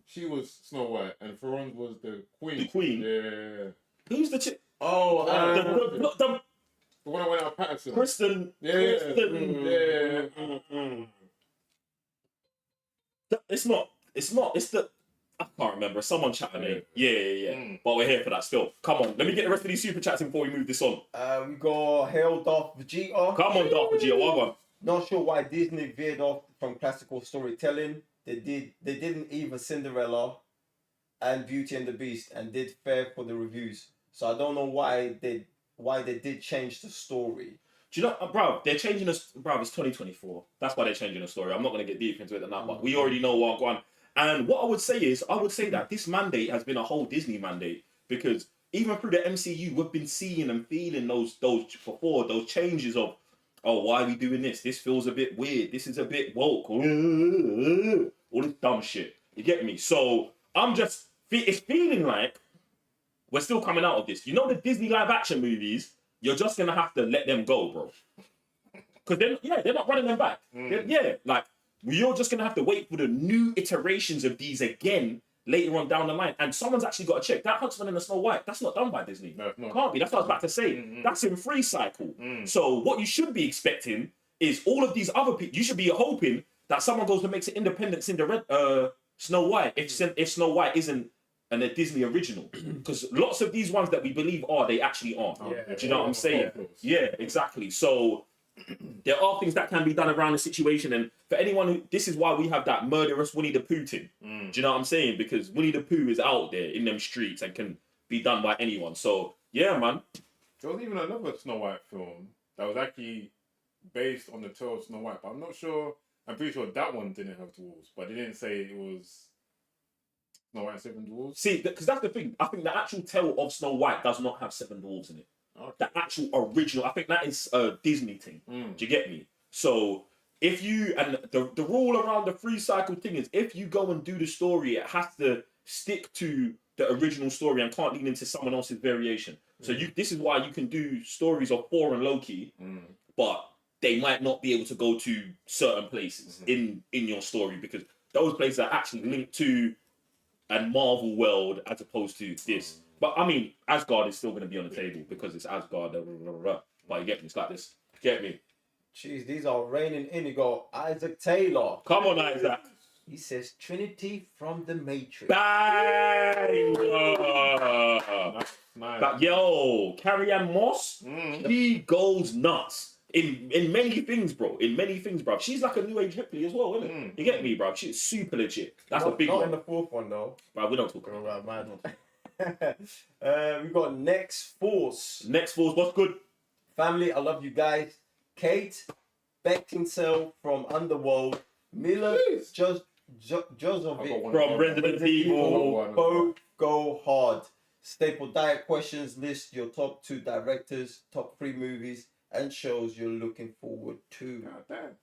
She was Snow White, and Theron was the queen. The queen? Yeah. Who's the chick? Oh, The one that went out Patterson. Kristen. Yeah. It's not. It's the. I can't remember. Someone chat her name. Yeah. But we're here for that still. Come on. Let me get the rest of these super chats in before we move this on. We got Hail Darth Vegeta. Come on, Darth Vegeta. What on? Not sure why Disney veered off from classical storytelling. They didn't even Cinderella and Beauty and the Beast and did fair for the reviews. So I don't know why they did change the story. Do you know, bro? They're changing this. Bro, it's 2024. That's why they're changing the story. I'm not gonna get deep into it than that, but we already know what going. And what I would say is, that this mandate has been a whole Disney mandate because even through the MCU, we've been seeing and feeling those changes of, oh, why are we doing this? This feels a bit weird. This is a bit woke. All this dumb shit. You get me? So it's feeling like we're still coming out of this. You know the Disney live action movies, you're just going to have to let them go, bro. Because they're not running them back. You're just going to have to wait for the new iterations of these again later on down the line. And someone's actually got to check. That Huntsman and the Snow White, that's not done by Disney. No. Can't be. That's what I was about to say. That's in free cycle. So what you should be expecting is all of these other people. You should be hoping that someone goes and makes an independent Snow White if Snow White isn't a Disney original. Because lots of these ones that we believe are, they actually aren't. Do you know what I'm saying? Yeah, exactly. So there are things that can be done around the situation, and for anyone who, this is why we have that murderous Winnie the Pooh thing. Do you know what I'm saying? Because Winnie the Pooh is out there in them streets and can be done by anyone. So yeah, man. There was even another Snow White film that was actually based on the tale of Snow White, but I'm not sure. I'm pretty sure that one didn't have dwarves, but they didn't say it was Snow White and 7 dwarves. See, because that's the thing. I think the actual tale of Snow White does not have 7 dwarves in it. Okay. The actual original, I think that is a Disney thing. Do you get me? So if you, and the rule around the free cycle thing is, if you go and do the story, it has to stick to the original story and can't lean into someone else's variation. So this is why you can do stories of Thor and Loki, but they might not be able to go to certain places in your story because those places are actually linked to a Marvel world as opposed to this. But I mean, Asgard is still going to be on the table because it's Asgard. But you get me? It's like this. Get me? Jeez, these are raining indigo. Isaac Taylor. Come on, Isaac. He says Trinity from the Matrix. Bang! Nice. But yo, Carrie-Anne Moss, she goes nuts. In many things, bro. In many things, bro. She's like a new age Ripley as well, isn't it? You get me, bro? She's super legit. That's a big not one. in the 4th one, though. Bro, we don't talk about Right, man. We got Next Force. Next Force, what's good? Family, I love you guys. Kate Beckinsale from Underworld. Mila Jozovic From Resident Evil. Both go hard. Staple diet questions. List your top 2 directors, top 3 movies and shows you're looking forward to.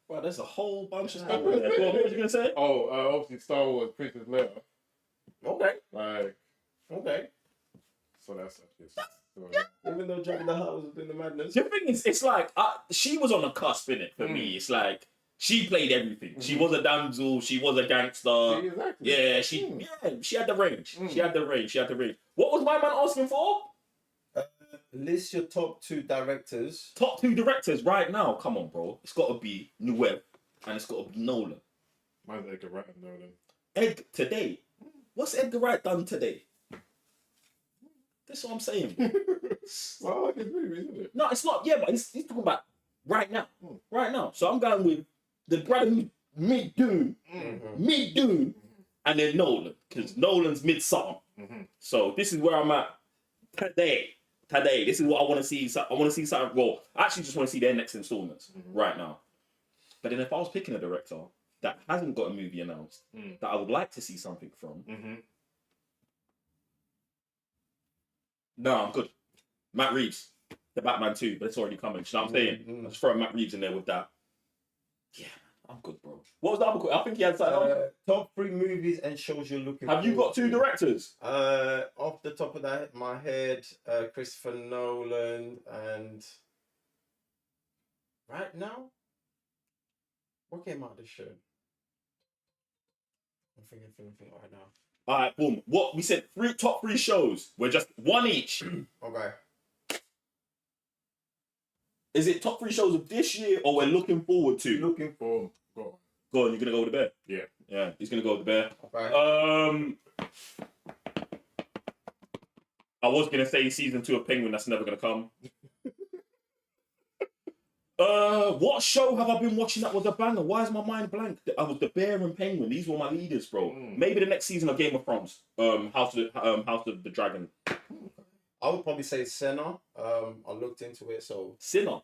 Well, there's a whole bunch of stuff there. What was you gonna say? Obviously Star Wars, Princess Leia. Okay. Like, Okay. So that's it. Even though Jabba the Hutt was doing the madness. The thing is, it's like she was on the cusp, innit? For me, it's like she played everything. She was a damsel. She was a gangster. Exactly. Yeah, she had the range. She had the range. What was my man asking for? List your top 2 directors. Top 2 directors right now. Come on, bro. It's got to be Newell and it's got to be Nolan. Mine's Edgar Wright and Nolan. Today. What's Edgar Wright done today? That's what I'm saying. Well, like his movie, isn't it? No, it's not. Yeah, but he's talking about right now. Right now. So I'm going with the brother who's mid-Dune, and then Nolan, because Nolan's mid-summer. So this is where I'm at today. This is what I want to see. I want to see something. Well, I actually just want to see their next installments right now. But then if I was picking a director that hasn't got a movie announced, that I would like to see something from, no, I'm good. Matt Reeves, the Batman 2, but it's already coming. You know what I'm saying? Let's throw Matt Reeves in there with that. Yeah, I'm good, bro. What was the other? I think he had top 3 movies and shows you're looking for. Have you got 2 directors? Off the top of my head, Christopher Nolan and right now, what came out this year? I'm thinking right now. All right, boom. What we said? Top 3 shows. We're just one each. Okay. Is it top 3 shows of this year, or we're looking forward to? Looking forward. Go on. You're gonna go with the bear. Yeah. He's gonna go with the bear. Okay. I was gonna say season 2 of Penguin. That's never gonna come. What show have I been watching that was a banger? Why is my mind blank? I was the Bear and Penguin. These were my leaders, bro. Maybe the next season of Game of Thrones. House of the Dragon. I would probably say Senna. I looked into it, so Senna.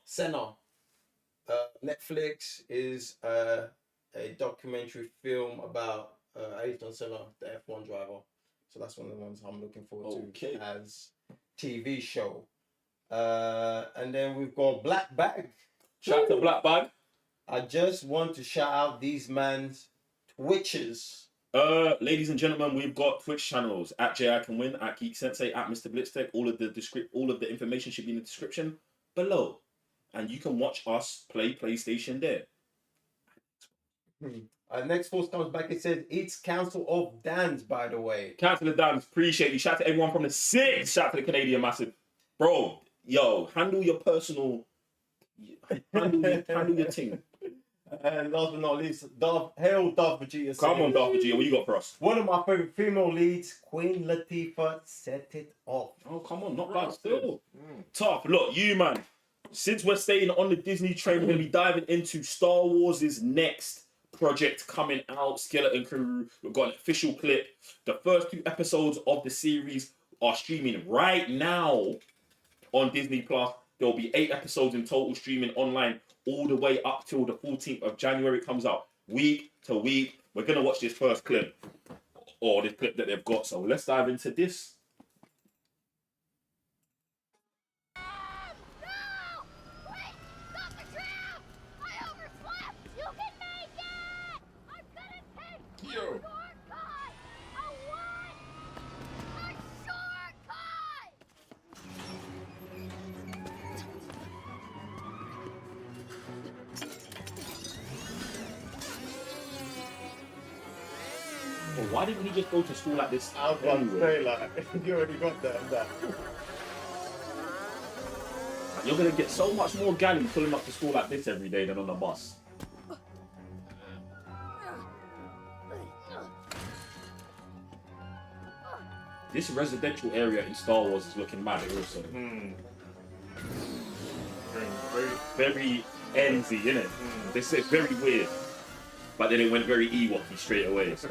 Netflix is a documentary film about Ayrton Senna, the F1 driver. So that's one of the ones I'm looking forward to as TV show. And then we've got Black Bag. Shout out to Black Bag. I just want to shout out these man's Twitches. Ladies and gentlemen, we've got Twitch channels at J I Can Win, at Geek Sensei, at Mr. Blitztech. All of the information should be in the description below, and you can watch us play PlayStation there. Next post comes back. It says it's Council of Dans, by the way. Council of Dans, appreciate you. Shout out to everyone from the 6. Shout out to the Canadian Massive, bro. Yo, handle your personal, handle your team. And last but not least, Darth Vegeta. Come on, Darth Vegeta, what you got for us? One of my favorite female leads, Queen Latifah, set it off. Oh, come on, not bad still. Tough. Look, you man, since we're staying on the Disney train, we're going to be diving into Star Wars' next project coming out, Skeleton Crew. We've got an official clip. The first 2 episodes of the series are streaming right now on Disney Plus. There will be 8 episodes in total streaming online all the way up till the 14th of January. It comes out week to week. We're going to watch this first clip, or this clip that they've got. So let's dive into this. Yo. Well, why didn't he just go to school like this? I was about to say, like, you already got that. You're going to get so much more galley pulling up to school like this every day than on the bus. This residential area in Star Wars is looking mad also. Very Enzy, innit? This is very weird. But then it went very Ewok-y straight away. So.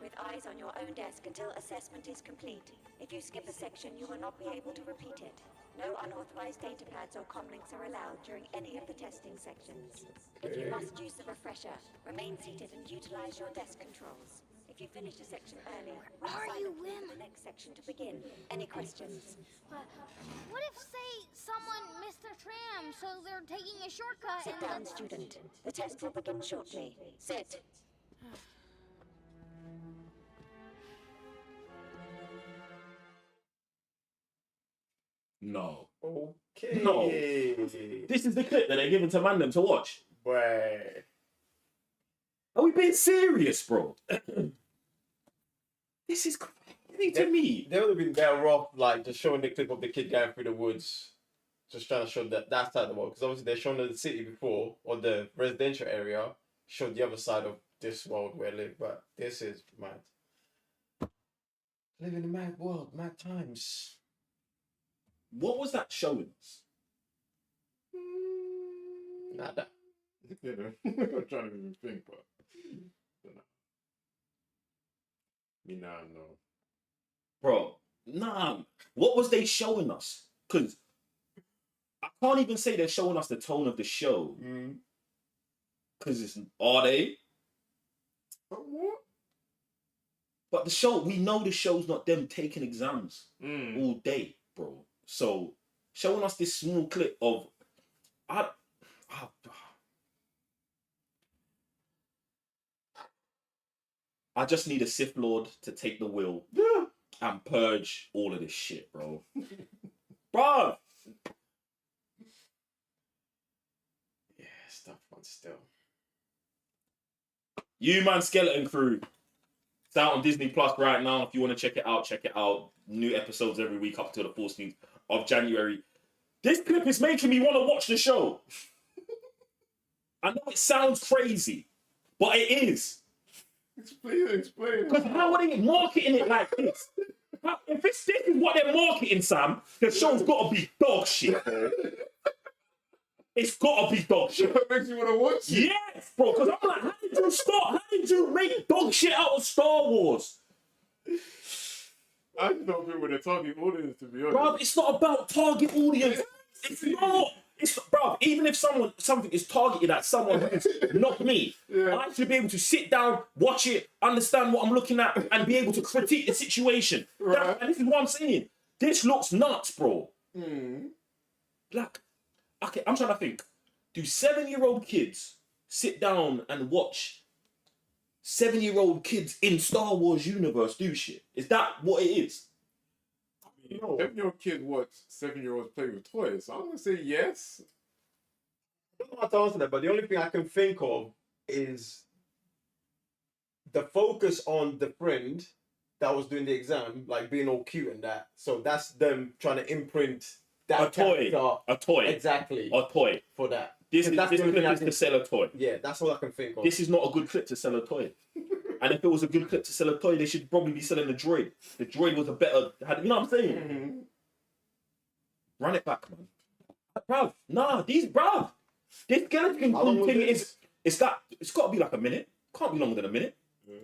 With eyes on your own desk until assessment is complete. If you skip a section, you will not be able to repeat it. No unauthorized data pads or comlinks are allowed during any of the testing sections. If you must use the refresher, remain seated and utilize your desk controls. If you finish a section early, the next section to begin. Any questions? What if, say, someone missed their tram, so they're taking a shortcut? Sit down, student. The test will begin shortly. Sit. No. Okay. No. This is the clip that they're giving to Mandem to watch. Boy. Are we being serious, bro? This is crazy to me. They would have been better off, like, just showing the clip of the kid going through the woods, just trying to show that side of the world. Because obviously they're showing the city before, or the residential area, showed the other side of this world where I live. But this is mad. Live in a mad world, mad times. What was that showing us? Nada. You know, I'm trying to even think, but me now, no. Bro, nah. What was they showing us? Because I can't even say they're showing us the tone of the show. Because it's, are they? What? But the show, we know the show's not them taking exams all day, bro. So showing us this small clip of, I just need a Sith Lord to take the wheel and purge all of this shit, bro. Bro! Yeah, stuff on still. Human Skeleton Crew. It's out on Disney Plus right now. If you want to check it out, check it out. New episodes every week up to the 14th of January. This clip is making me want to watch the show. I know it sounds crazy, but it is. Explain. Because how are they marketing it like this? If this is what they're marketing, Sam, the show's got to be dog shit. It's got to be dog shit. That makes you want to watch it? Yes, bro. Because I'm like, how did you make dog shit out of Star Wars? I don't think with a target audience, to be honest. Bro, it's not about target audience. It's not. It's, bro, even if something is targeted at someone who's not me, I should be able to sit down, watch it, understand what I'm looking at, and be able to critique the situation. Right. And this is what I'm saying. This looks nuts, bro. Like, okay, I'm trying to think. Do 7-year-old kids sit down and watch 7-year-old kids in Star Wars universe do shit? Is that what it is? No. 7-year-old kids watch 7-year-olds play with toys. So I'm going to say yes. I don't know how to answer that, but the only thing I can think of is the focus on the friend that was doing the exam, like being all cute and that. So that's them trying to imprint that A toy. Exactly. A toy. For that. This That's clip the only thing I is can- to sell a toy. Yeah, that's all I can think of. This is not a good clip to sell a toy. And if it was a good clip to sell a toy, they should probably be selling a droid. The droid was a better, you know what I'm saying? Run it back, man. Bruv, this skeleton How long was thing this? it's got to be like a minute. Can't be longer than a minute. No! Wait!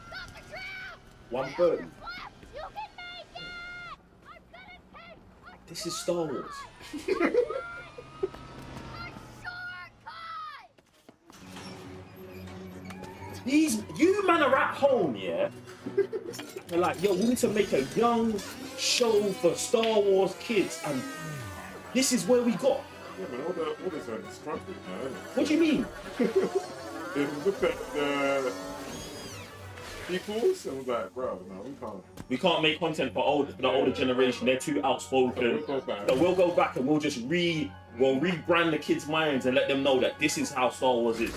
Stop the trap! 1:30. You can make it! I'm gonna take This is Star Wars. a shortcut! You man are at home, yeah? They're like, yo, we need to make a young show for Star Wars kids, and this is where we got. Yeah, but all this are destructive now, isn't it? What do you mean? They looked at the sequels and was like, bro, no, we can't. We can't make content for the older generation. They're too outspoken. So we'll go back. So we'll go back and we'll just rebrand the kids' minds and let them know that this is how Star Wars is.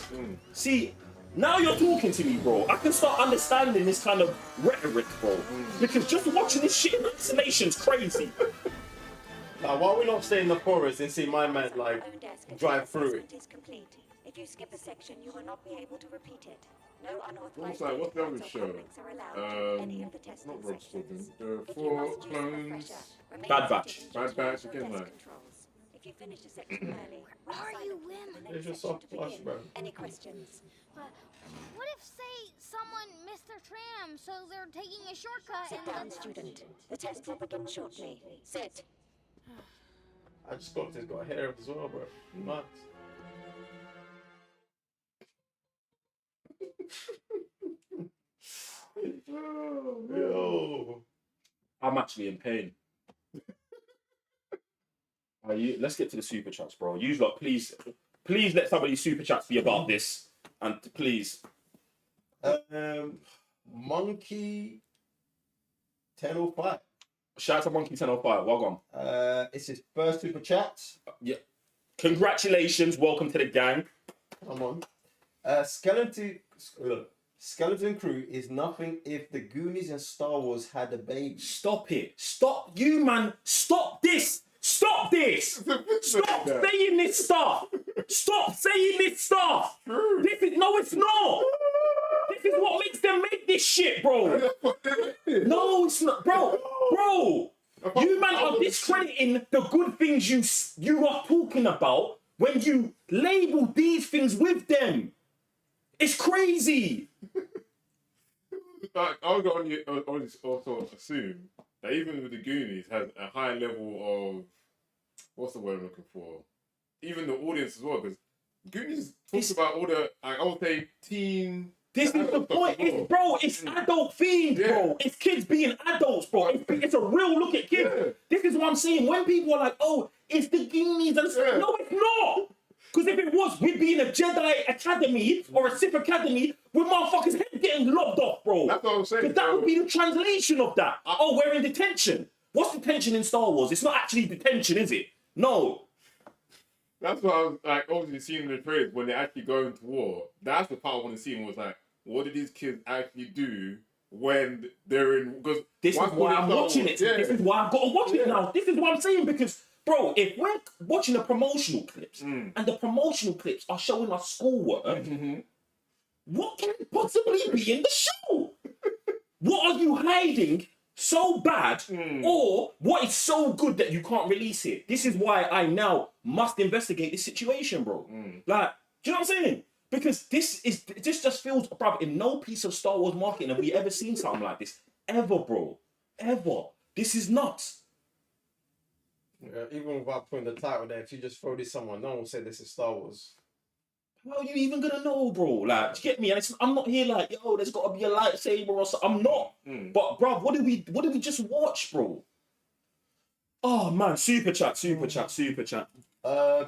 See, now you're talking to me, bro. I can start understanding this kind of rhetoric, bro. Because just watching this shit in isolation's crazy. Now, why we not stay in the forest and see my man, like, drive through it? Is complete. If you skip a section, you will not be able to repeat it. No unauthorized What's that? What's the other data show? comments are allowed during any of the testing Not Rob Squadron. sections. The If you Four must use a Clones. refresher, remain Bad seated Batch. and Bad use Batch your again, desk like. controls. If you finish a section early, we'll Are assign you a group to the There's next your section soft to flush, begin. bro. Any questions? What if, say, someone missed their tram, so they're taking a shortcut Sit down, student. The test will begin shortly. Sit. I just got this got hair as well, bro. Nuts. Yo. I'm actually in pain. Let's get to the super chats, bro. You lot, please let somebody super chats be about this, and please. Monkey 10:05. Shout out to Monkey 1005. Well gone. It's his first super chat. Yeah. Congratulations. Welcome to the gang. Come on. Skeleton Crew is nothing if the Goonies and Star Wars had a baby. Stop it. Stop. You, man. Stop this. Stop this. Stop saying this stuff. Stop saying this stuff. This is, no, it's not. This is what makes them make this shit, bro. No, it's not. Bro. You, man, are discrediting the good things you are talking about when you label these things with them. It's crazy. Like, I would also assume that even with the Goonies has a high level of, what's the word I'm looking for? Even the audience as well, because Goonies talks about all the, I would say, teen. This is the point. It's adult themed, bro. It's kids being adults, bro. It's a real look at kids. Yeah. This is what I'm saying. When people are like, oh, it's the Goonies and stuff. No, it's not. Because if it was, we'd be in a Jedi Academy or a Sith Academy with motherfuckers' head getting lobbed off, bro. That's what I'm saying. Because that would be the translation of that. Oh, we're in detention. What's detention in Star Wars? It's not actually detention, is it? No. That's what I was like, obviously seeing in the trailers when they're actually going to war. That's the part I want to see. Was like, what did these kids actually do when they're in? Because this is why I'm watching it. Yeah. This is why I've got to watch it now. This is what I'm saying, because, bro, if we're watching the promotional clips and the promotional clips are showing us schoolwork, what can possibly be in the show? What are you hiding so bad, or what is so good that you can't release it? This is why I now must investigate this situation, bro. Like, do you know what I'm saying? Because this just feels, bro, in no piece of Star Wars marketing have we ever seen something like this. Ever, bro. Ever. This is nuts. Yeah, even without putting the title there, if you just throw this somewhere, no one will say this is Star Wars. How are you even gonna know, bro? Like, do you get me? And I'm not here like, yo, there's gotta be a lightsaber or something. I'm not. But, bro, what did we just watch, bro? Oh man, super chat.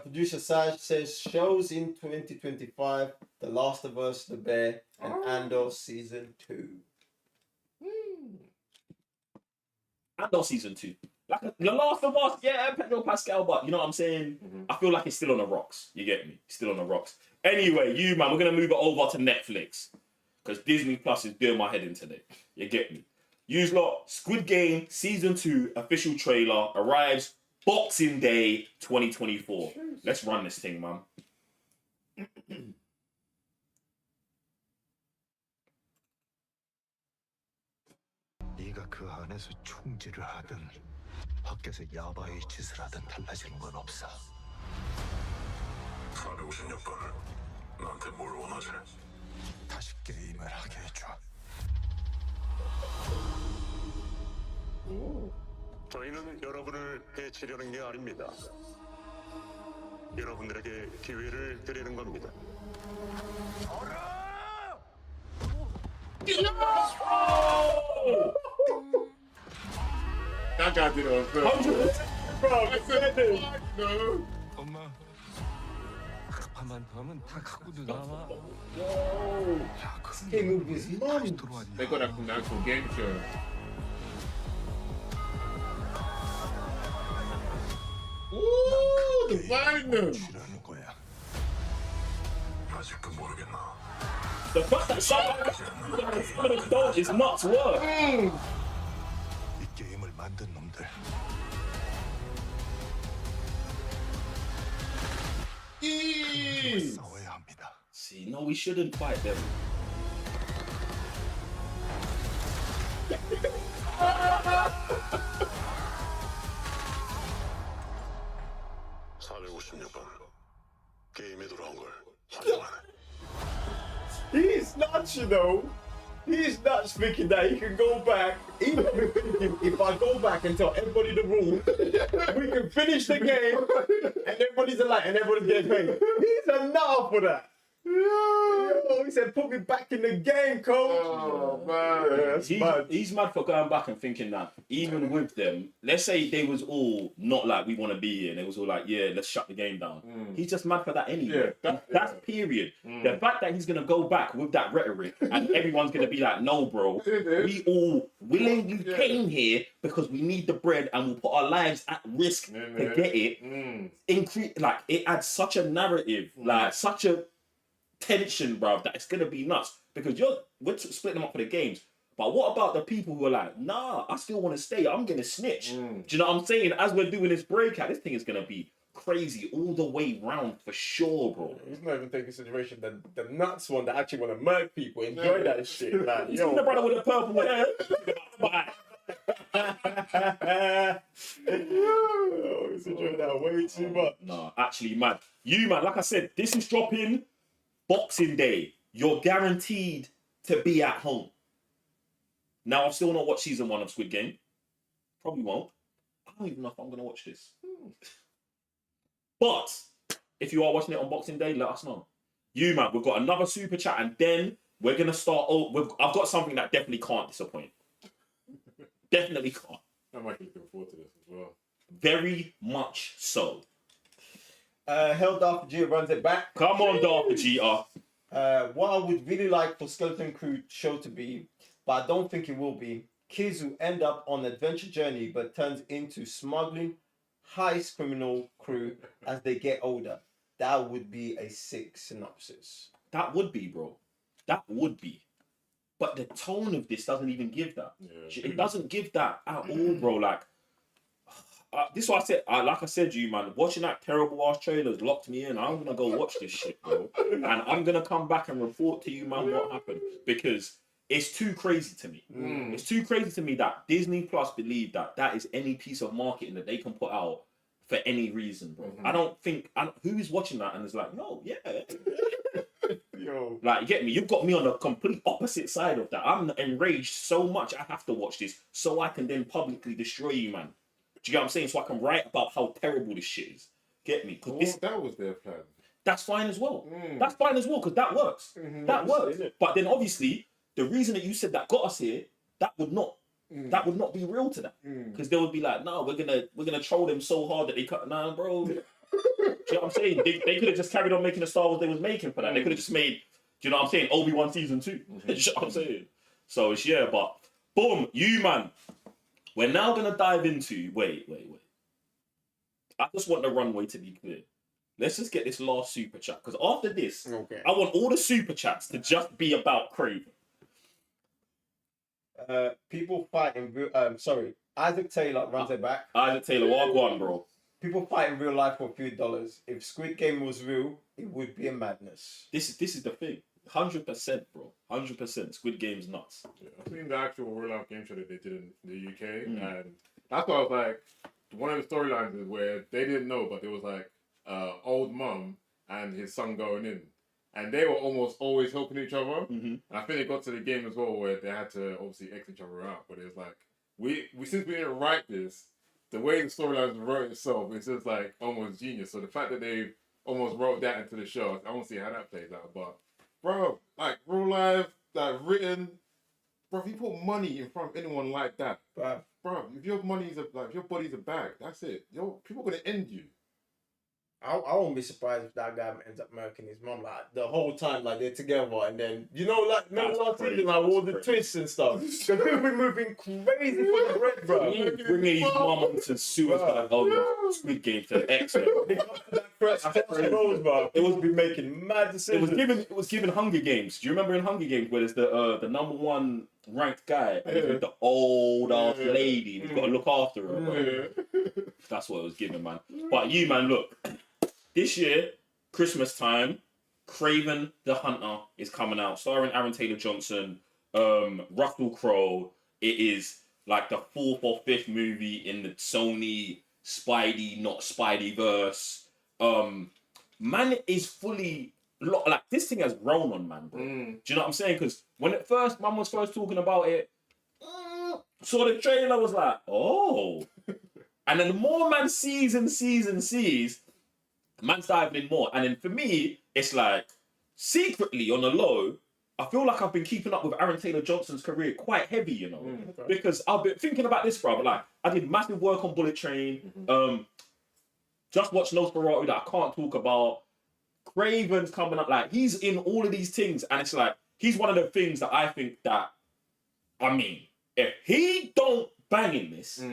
Producer Saj says shows in 2025: The Last of Us, The Bear, and Andor season 2. Andor season 2. Like The Last of Us, yeah, Pedro Pascal, but you know what I'm saying? I feel like it's still on the rocks. You get me? Still on the rocks. Anyway, man, we're gonna move it over to Netflix because Disney Plus is doing my head in today. You get me? Use lot. Squid Game season 2 official trailer arrives Boxing Day 2024. Let's run this thing, man. 네가 그 안에서 총질을 하든 밖에서 야바이 짓을 하든 달라지는 건 없어. 456번을 나한테 뭘 원하지? 다시 게임을 하게 해줘. 저희는 여러분을 해치려는 게 아닙니다. 여러분들에게 기회를 드리는 겁니다. That guy did it on purpose. Bro, I said it. No. 엄마, 급한만 더 하면 다 갖고 나와. 야, This movie is money. They got that from the actual game show. Ooh, divine them. 주라는 거야. 아직도 모르겠나? The fact that some of the dogs is nuts work. 이 게임을 만든 놈들. 싸워야 합니다. See, no, we shouldn't fight them. 456번 게임에 돌아온 걸 환영하네. He's nuts, you know. He's nuts thinking that he can go back. Even if I go back and tell everybody the rules, we can finish the game and everybody's alive and everybody's getting paid. He's a nut for that. Yo, He said, "Put me back in the game, coach." Oh man, He's mad for going back and thinking that even with them, let's say they was all not like we want to be here, and it was all like, yeah, let's shut the game down. He's just mad for that anyway. That's period. The fact that he's gonna go back with that rhetoric and everyone's gonna be like, no, bro, we all willingly came here because we need the bread and we'll put our lives at risk to get it. Increase, like, it adds such a narrative, like such a tension, bro, that it's gonna be nuts because we're splitting them up for the games. But what about the people who are like, nah, I still want to stay. I'm gonna snitch. Do you know what I'm saying? As we're doing this breakout, this thing is gonna be crazy all the way round for sure, bro. He's not even taking consideration the nuts one that actually want to murk people. Enjoy that shit. Like, You see the brother with the purple hair? Oh, he's enjoying that way too much. No, actually, man. You, man, like I said, this is dropping Boxing Day. You're guaranteed to be at home. Now, I've still not watched season 1 of Squid Game. Probably won't. I don't even know if I'm going to watch this. But if you are watching it on Boxing Day, let us know. You, man, we've got another super chat, and then we're going to start. I've got something that definitely can't disappoint. Definitely can't. I'm actually looking forward to this as well. Very much so. Hell Darth Vegeta runs it back. Come on, Darth Vegeta. What I would really like for Skeleton Crew show to be, but I don't think it will be, kids who end up on an adventure journey but turns into smuggling heist criminal crew as they get older. That would be a sick synopsis. That would be, bro. That would be. But the tone of this doesn't even give that. It doesn't give that at all, bro. Like, this is what I said. Like I said to you, man, watching that terrible ass trailers locked me in. I'm gonna go watch this shit, bro. And I'm gonna come back and report to you, man, what happened. Because it's too crazy to me. It's too crazy to me that Disney Plus believe that that is any piece of marketing that they can put out for any reason, bro. I don't think... who is watching that and is like, no, yeah. Yo. Like, you get me? You've got me on the complete opposite side of that. I'm enraged so much I have to watch this so I can then publicly destroy you, man. Do you get what I'm saying? So I can write about how terrible this shit is. Get me? Well, that was their plan. That's fine as well. That's fine as well, because that works. That works. But then obviously, the reason that you said that got us here, that would not be real to them. Because they would be like, no, we're gonna troll them so hard that they cut. Nah, bro. Do you know what I'm saying? They could have just carried on making the Star Wars they was making for that. They could have just made, do you know what I'm saying, Obi-Wan season 2. Do you know what I'm saying? So it's but boom, you, man. We're now gonna dive into wait. I just want the runway to be clear. Let's just get this last super chat, because after this, I want all the super chats to just be about Kraven. People fighting. Isaac Taylor runs it back. Isaac Taylor, what, bro? People fight in real life for a few dollars. If Squid Game was real, it would be a madness. This is the thing. 100%, bro. 100%. Squid Game's nuts. Yeah, I've seen the actual real life game show that they did in the UK, and that's why I was like, one of the storylines is where they didn't know, but there was like old mum and his son going in, and they were almost always helping each other. And I think they got to the game as well where they had to obviously X each other out, but it was like we since we didn't write this, the way the storylines wrote itself, it's just like almost genius. So the fact that they almost wrote that into the show, I want to see how that plays out. But bro, like real life, like written, bro, if you put money in front of anyone like that, bro, if your money's if your body's a bag, that's it. People are gonna end you. I won't be surprised if that guy ends up murking his mum like the whole time, like they're together, and then like remember last season, like all the twists and stuff. Because people be moving crazy for the bread, bro. Bringing his mum onto suicide Squid Game to X-Men. It was be making mad decisions. It was given Hunger Games. Do you remember in Hunger Games where there's the number one ranked guy and he's with the old ass lady and he's got to look after her, bro. That's what it was given, man. But you, man, look. This year, Christmas time, KRAVEN the Hunter is coming out, starring Aaron Taylor-Johnson, Russell Crowe. It is like the 4th or 5th movie in the Sony Spidey, not Spideyverse. Man is fully... Like, this thing has grown on, man, bro. Do you know what I'm saying? Because when man was first talking about it, saw the trailer, was like, oh. And then the more man sees, man's diving in more. And then for me, it's like, secretly on the low, I feel like I've been keeping up with Aaron Taylor Johnson's career quite heavy, you know, because I've been thinking about this, bro. But like, I did massive work on Bullet Train. Just watched Nosferatu that I can't talk about. KRAVEN's coming up. Like, he's in all of these things, and it's like he's one of the things that I think that, I mean, if he don't bang in this,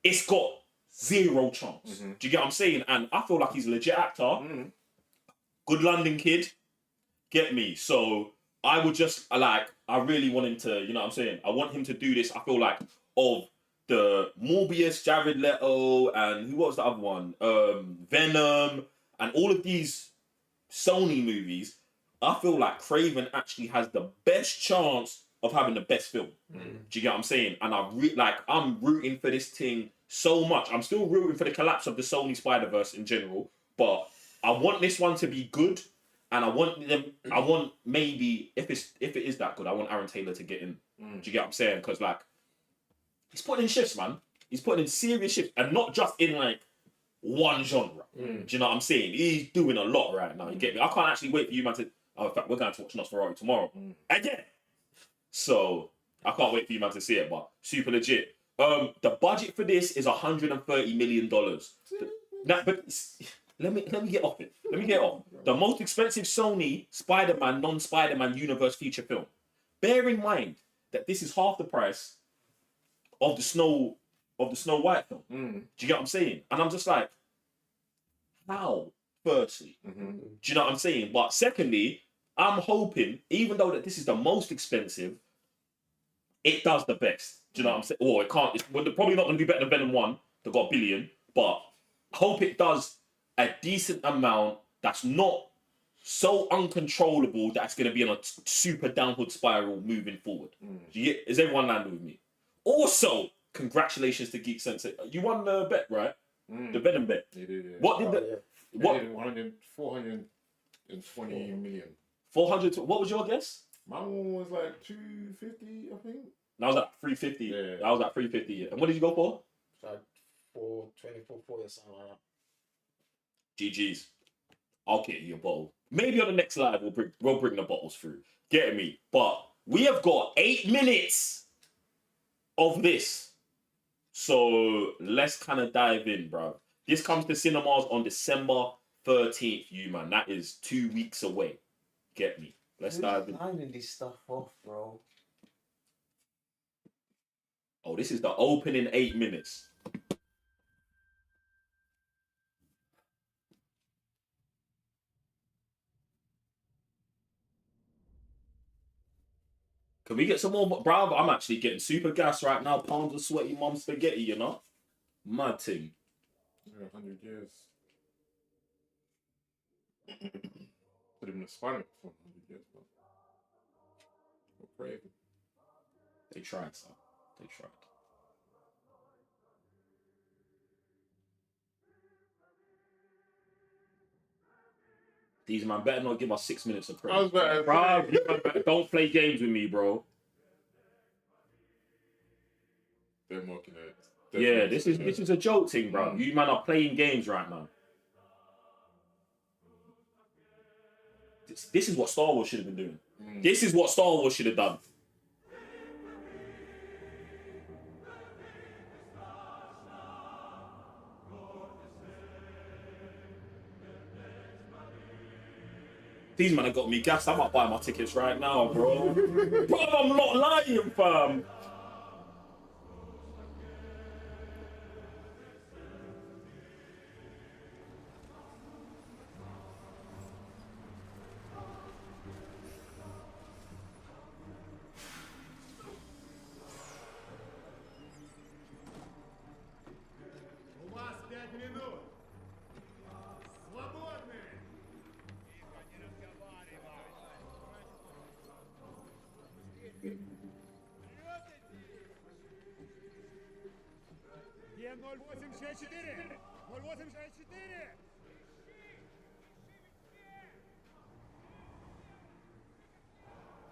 it's got zero chance. Do you get what I'm saying? And I feel like he's a legit actor. Good London kid. Get me? So I would just, like, I really want him to, you know what I'm saying? I want him to do this. I feel like of the Morbius, Jared Leto, and who was the other one? Venom, and all of these Sony movies, I feel like KRAVEN actually has the best chance of having the best film. Do you get what I'm saying? And I'm rooting for this thing so much. I'm still rooting for the collapse of the Sony Spider-Verse in general, but I want this one to be good, and I want maybe if it is that good, I want Aaron Taylor to get in. Do you get what I'm saying? Because like, he's putting in shifts, man. He's putting in serious shifts, and not just in like one genre. Do you know what I'm saying? He's doing a lot right now. You get me? I can't actually wait for you, man, to. Oh, in fact, we're going to watch Nosferatu tomorrow again. So I can't wait for you, man, to see it. But super legit. The budget for this is $130 million. Let me get off it. Let me get off. The most expensive Sony Spider-Man, non-Spider-Man universe feature film. Bear in mind that this is half the price of the Snow White film. Do you get what I'm saying? And I'm just like, how? Firstly, do you know what I'm saying? But secondly, I'm hoping, even though that this is the most expensive, it does the best. Do you know what I'm saying? Or it can't. It's probably not going to be better than Venom 1, that got $1 billion. But I hope it does a decent amount that's not so uncontrollable that it's going to be on a super downward spiral moving forward. Is everyone landing with me? Also, congratulations to Geek Sensei. You won the bet, right? The Venom bet. He did, yeah. What did the... What? 420 million. 400. What was your guess? My one was like 250, I think. That was at 350. Yeah. That was at 350. Yeah. And what did you go for? Like 420, 440 or something like that. GG's. I'll get you a bottle. Maybe on the next live we'll bring the bottles through. Get me? But we have got 8 minutes of this. So let's kind of dive in, bro. This comes to cinemas on December 13th, you man. That is 2 weeks away. Get me? Let's dive in. Lining this stuff off, bro. Oh, this is the opening 8 minutes. Can we get some more? Bro, I'm actually getting super gas right now. Pounds of sweaty mum spaghetti, you know? Mad thing. Yeah, 100 years. Put him in a Spider-Man for 100 years, bro. KRAVEN. They tried, son. They tried. These man better not give us 6 minutes of praise. I was about to bro, you man better don't play games with me, bro. They're mocking it. Yeah, this is a joke thing, bro. You man are playing games right now. This is what Star Wars should have been doing. This is what Star Wars should have done. These men have got me gassed. I might buy my tickets right now, bro. Bro, I'm not lying, fam.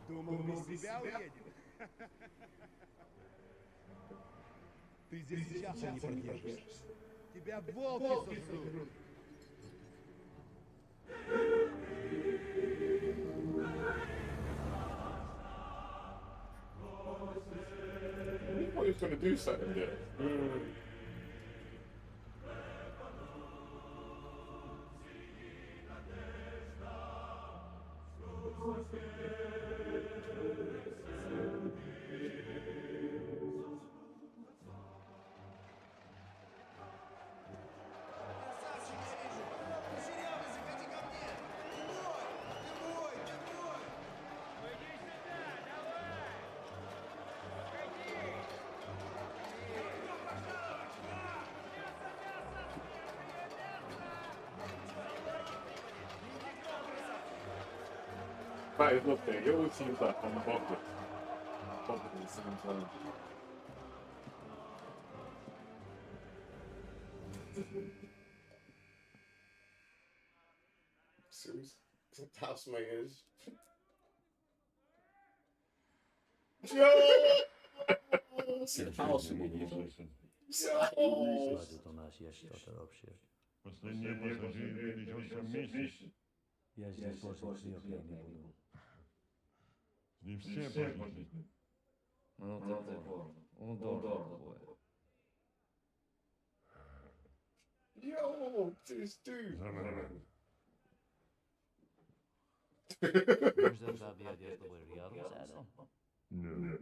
Думал, без тебя уедем. Ты здесь сейчас не продержишься. Тебя волки сожрут. he was gonna do something there. But it's not fair. It always seems like I'm above it. Above it at the same time. Serious? Housemakers. Хватит у нас, я что-то вообще. Последние 10 перенесется месяц. Я здесь больше всех я не буду. Не все пожизненно. Ну, такого. Удобно. Yo, this dude. Нужно забьет, чтобы рядом сядал. No.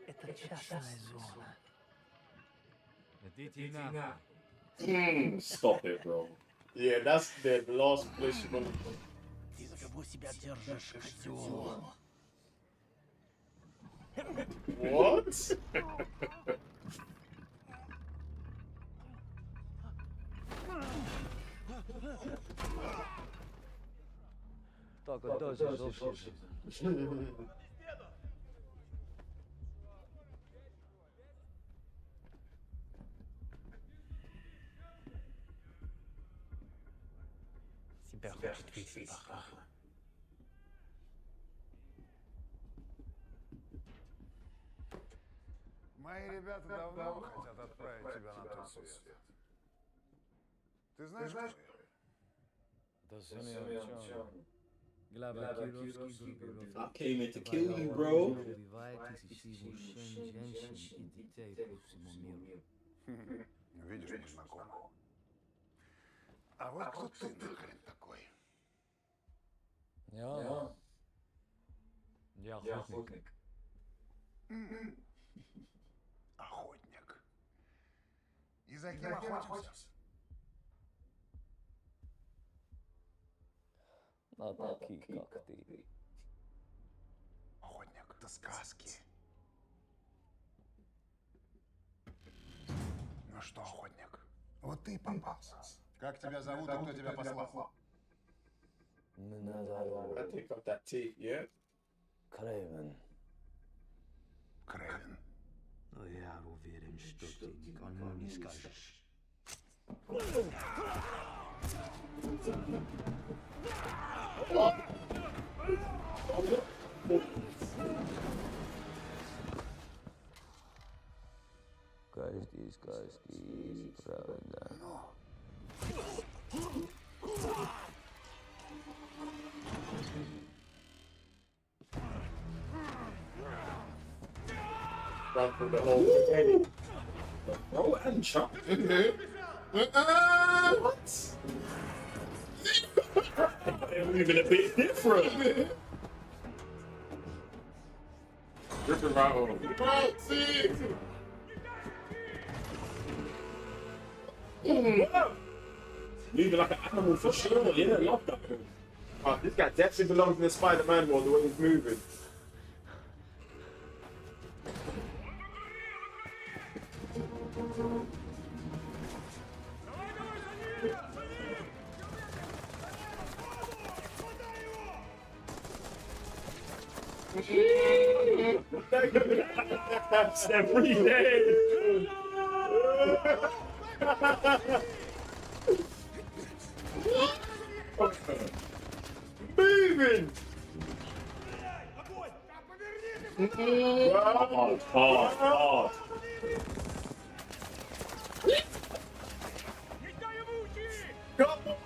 Это частная зона. Идите на. Stop it, bro. Yeah, that's the last place you're gonna go. Ты за кого себя держишь, козёл? What? Только доза зовсім. Тебя хочет видеть пора. Мои ребята давно хотят отправить тебя на тот свет. Ты знаешь, кто я? Да зачем? Глава кировский группировки. I came in to kill you, bro. Убивает тысячи мужчин, женщин и детей по всему миру. Видишь, мы знакомы. А вот кто ты нахрен такой? Я охотник. Охотник. И за кем охотимся? На таких, как ты. Охотник, это сказки. Ну что, охотник, вот ты попался. Как тебя зовут и кто тебя послал? I take up that tape, yeah? KRAVEN. KRAVEN. Но я уверен, что ты никому не скажешь. Каждый сказки есть правда. Run through the whole thing. Bro, and Chuck. What? They're moving a bit different. Ripping right on. Moving like an animal for sure. Yeah, love that. Oh, this guy definitely belongs in the Spider-Man world, the way he's moving. That's every day. Moving! Hard. Come on!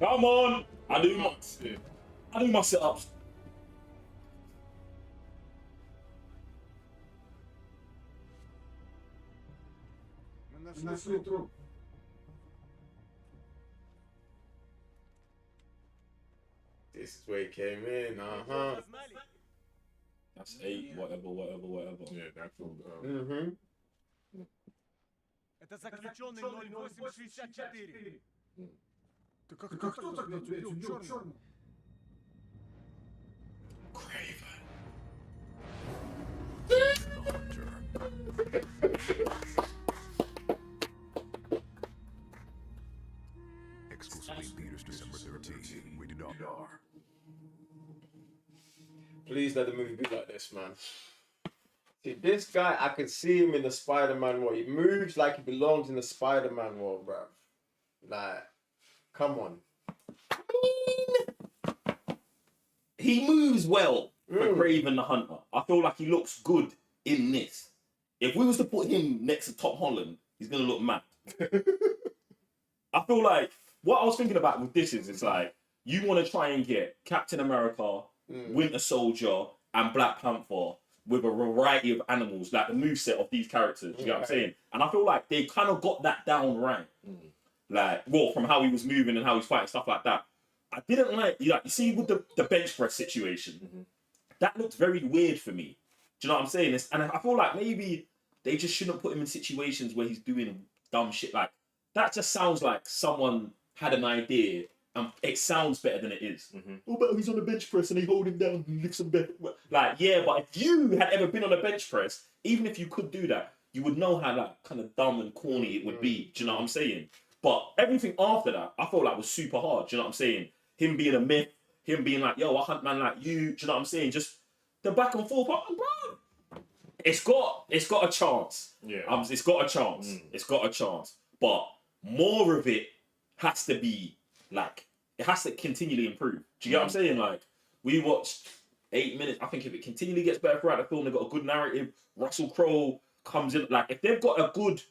Come on! I do my sit-ups. This is where it came in. That's 8, whatever. Yeah, that's all. Это заключенный 0864. Ты как кто тогда убил черного? Exclusively theaters December 13th. Rated R. Please let the movie be like this, man. See, this guy, I can see him in the Spider-Man world. He moves like he belongs in the Spider-Man world, bro. Like, come on. He moves well for Craven the Hunter. I feel like he looks good in this. If we was to put him next to Tom Holland, he's gonna look mad. I feel like what I was thinking about with this is it's like you want to try and get Captain America, Winter Soldier, and Black Panther with a variety of animals, like the moveset of these characters. You know what I'm saying? And I feel like they kind of got that down right. Like, well, from how he was moving and how he's fighting, stuff like that. I didn't like, you see with the bench press situation, that looked very weird for me. Do you know what I'm saying? And I feel like maybe they just shouldn't put him in situations where he's doing dumb shit. Like, that just sounds like someone had an idea and it sounds better than it is. Oh, but he's on the bench press and they hold him down and lifts him back. Like, yeah, but if you had ever been on a bench press, even if you could do that, you would know how like kind of dumb and corny it would be. Do you know what I'm saying? But everything after that, I felt like was super hard. Do you know what I'm saying? Him being a myth, him being like, yo, I hunt man like you. Do you know what I'm saying? Just the back and forth, bro. It's got a chance. Yeah. It's got a chance. It's got a chance. But more of it has to be like, it has to continually improve. Do you get what I'm saying? Like, we watched 8 minutes. I think if it continually gets better throughout the film, they've got a good narrative. Russell Crowe comes in. Like, if they've got a good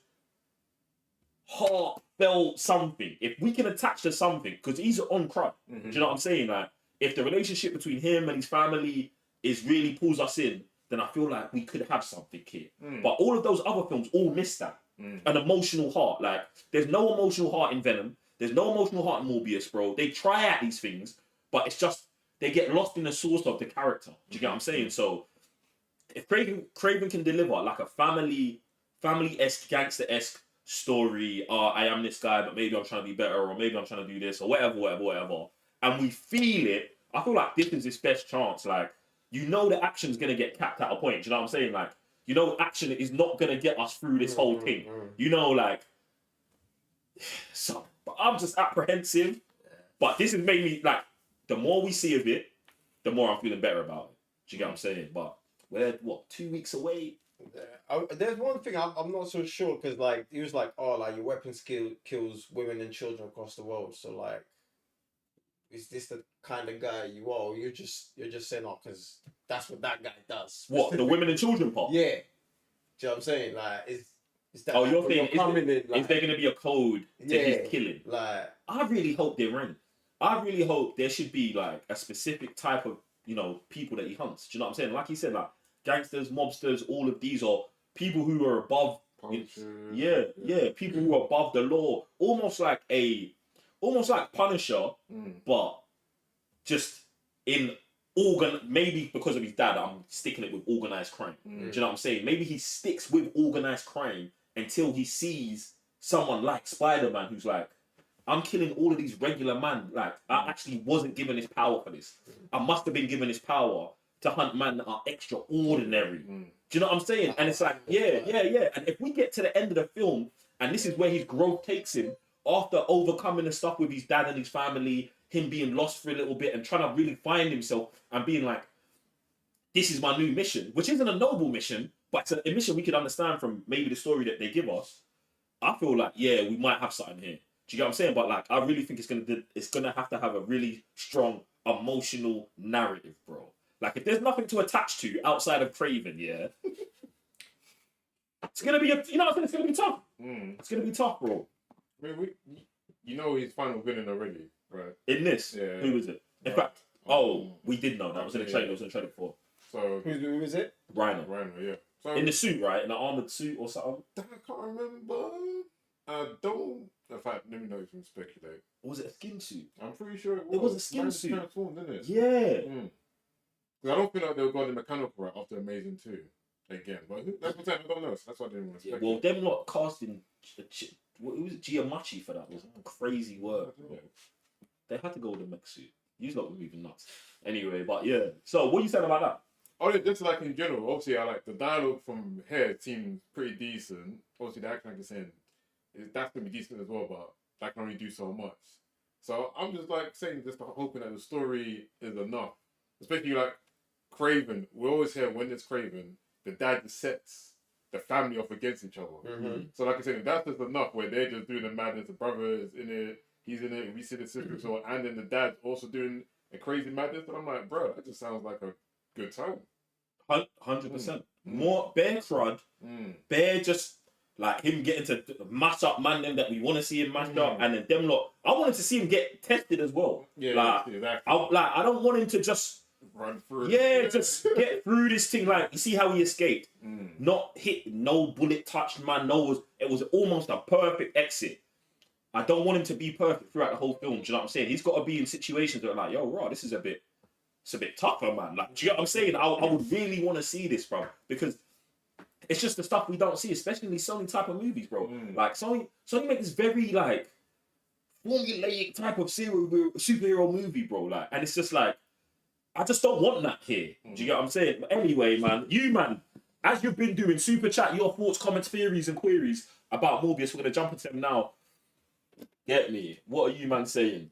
heartfelt something, if we can attach to something, because he's on crime. Do you know what I'm saying? Like, if the relationship between him and his family is really pulls us in, then I feel like we could have something here. But all of those other films all miss that. An emotional heart. Like, there's no emotional heart in Venom. There's no emotional heart in Morbius, bro. They try out these things, but it's just, they get lost in the source of the character. Do you get what I'm saying? So, if Craven can deliver like a family-esque, gangster-esque story, I am this guy, but maybe I'm trying to be better, or maybe I'm trying to do this, or whatever, and we feel it, I feel like this is his best chance. Like, you know the action's going to get capped at a point. Do you know what I'm saying? Like, you know action is not going to get us through this whole thing. You know, like, so, but I'm just apprehensive. But this has made me, like, the more we see of it, the more I'm feeling better about it. Do you get what I'm saying? But we're, 2 weeks away? There's one thing I'm not so sure, because like he was like, oh, like your weapon skill kills women and children across the world. So like, is this the kind of guy you are? Or you're just saying, oh, because that's what that guy does. What, the women and children part? Yeah. Do you know what I'm saying? Like, is that? Oh, like, you're saying is there going to be a code to his killing? Like, I really hope there ain't. I really hope there should be like a specific type of, people that he hunts. Do you know what I'm saying? Like he said, like gangsters, mobsters, all of these are people who are above. People who are above the law, almost like Punisher, but just in maybe because of his dad, I'm sticking it with organized crime. Do you know what I'm saying? Maybe he sticks with organized crime until he sees someone like Spider-Man who's like, I'm killing all of these regular men. Like, I actually wasn't given this power for this. I must have been given this power to hunt men that are extraordinary. Do you know what I'm saying? And it's like, yeah. And if we get to the end of the film, and this is where his growth takes him, after overcoming the stuff with his dad and his family, him being lost for a little bit and trying to really find himself and being like, this is my new mission, which isn't a noble mission, but it's a mission we could understand from maybe the story that they give us. I feel like, yeah, we might have something here. Do you get what I'm saying? But like, I really think it's gonna have to have a really strong emotional narrative, bro. Like, if there's nothing to attach to outside of Craven, yeah, it's gonna be it's gonna be tough. It's gonna be tough, bro. I mean, you know his final villain already. Right. In this, Yeah. who was it? In fact, we did know that. It was in the trailer. It was in the trailer before. So who is it? Rhino. Rhino, yeah. So In the suit, right? In the armored suit or something. I can't remember. I don't. In fact, let me know if you can speculate. Or was it a skin suit? I'm pretty sure it was. It was a skin suit. Transformed, didn't it? Yeah. Because I don't feel like they were going the mechanical route after Amazing 2 again. But that's what I don't know. So that's why I didn't want to speculate. Well, them lot casting, what was it, Giamatti for that was crazy work. They had to go with the mech suit. You lot were moving nuts. Anyway, but yeah. So what you saying about that? Oh, just like in general, obviously I like the dialogue from here seems pretty decent. Obviously the action, like you're saying, that's gonna be decent as well, but that can only do so much. So I'm just like saying, just hoping that the story is enough. Especially like KRAVEN. We always hear when it's KRAVEN, the dad just sets the family off against each other. So like I said, that's just enough where they're just doing the madness. The brother is in it, he's in it, we see the sister as well, and then the dad's also doing a crazy madness. And I'm like, bro, that just sounds like a good time. 100%. More bare crud, bare just like him getting to mash up man them that we want to see him mashed up, and then them lot. I wanted to see him get tested as well. Yeah, like, exactly. I don't want him to just run through. Yeah, just get through this thing. Like you see how he escaped, not hit, no bullet touched man. No, it was almost a perfect exit. I don't want him to be perfect throughout the whole film. Do you know what I'm saying? He's got to be in situations where like, yo, raw, this is it's a bit tougher, man. Like, do you know what I'm saying? I would really want to see this, bro, because it's just the stuff we don't see, especially in these Sony type of movies, bro. Like Sony makes this very like formulaic type of superhero movie, bro. Like, and it's just like, I just don't want that here. Do you get what I'm saying? But anyway, man, as you've been doing, super chat your thoughts, comments, theories, and queries about Morbius. We're gonna jump into them now. Get me? What are you, man, saying?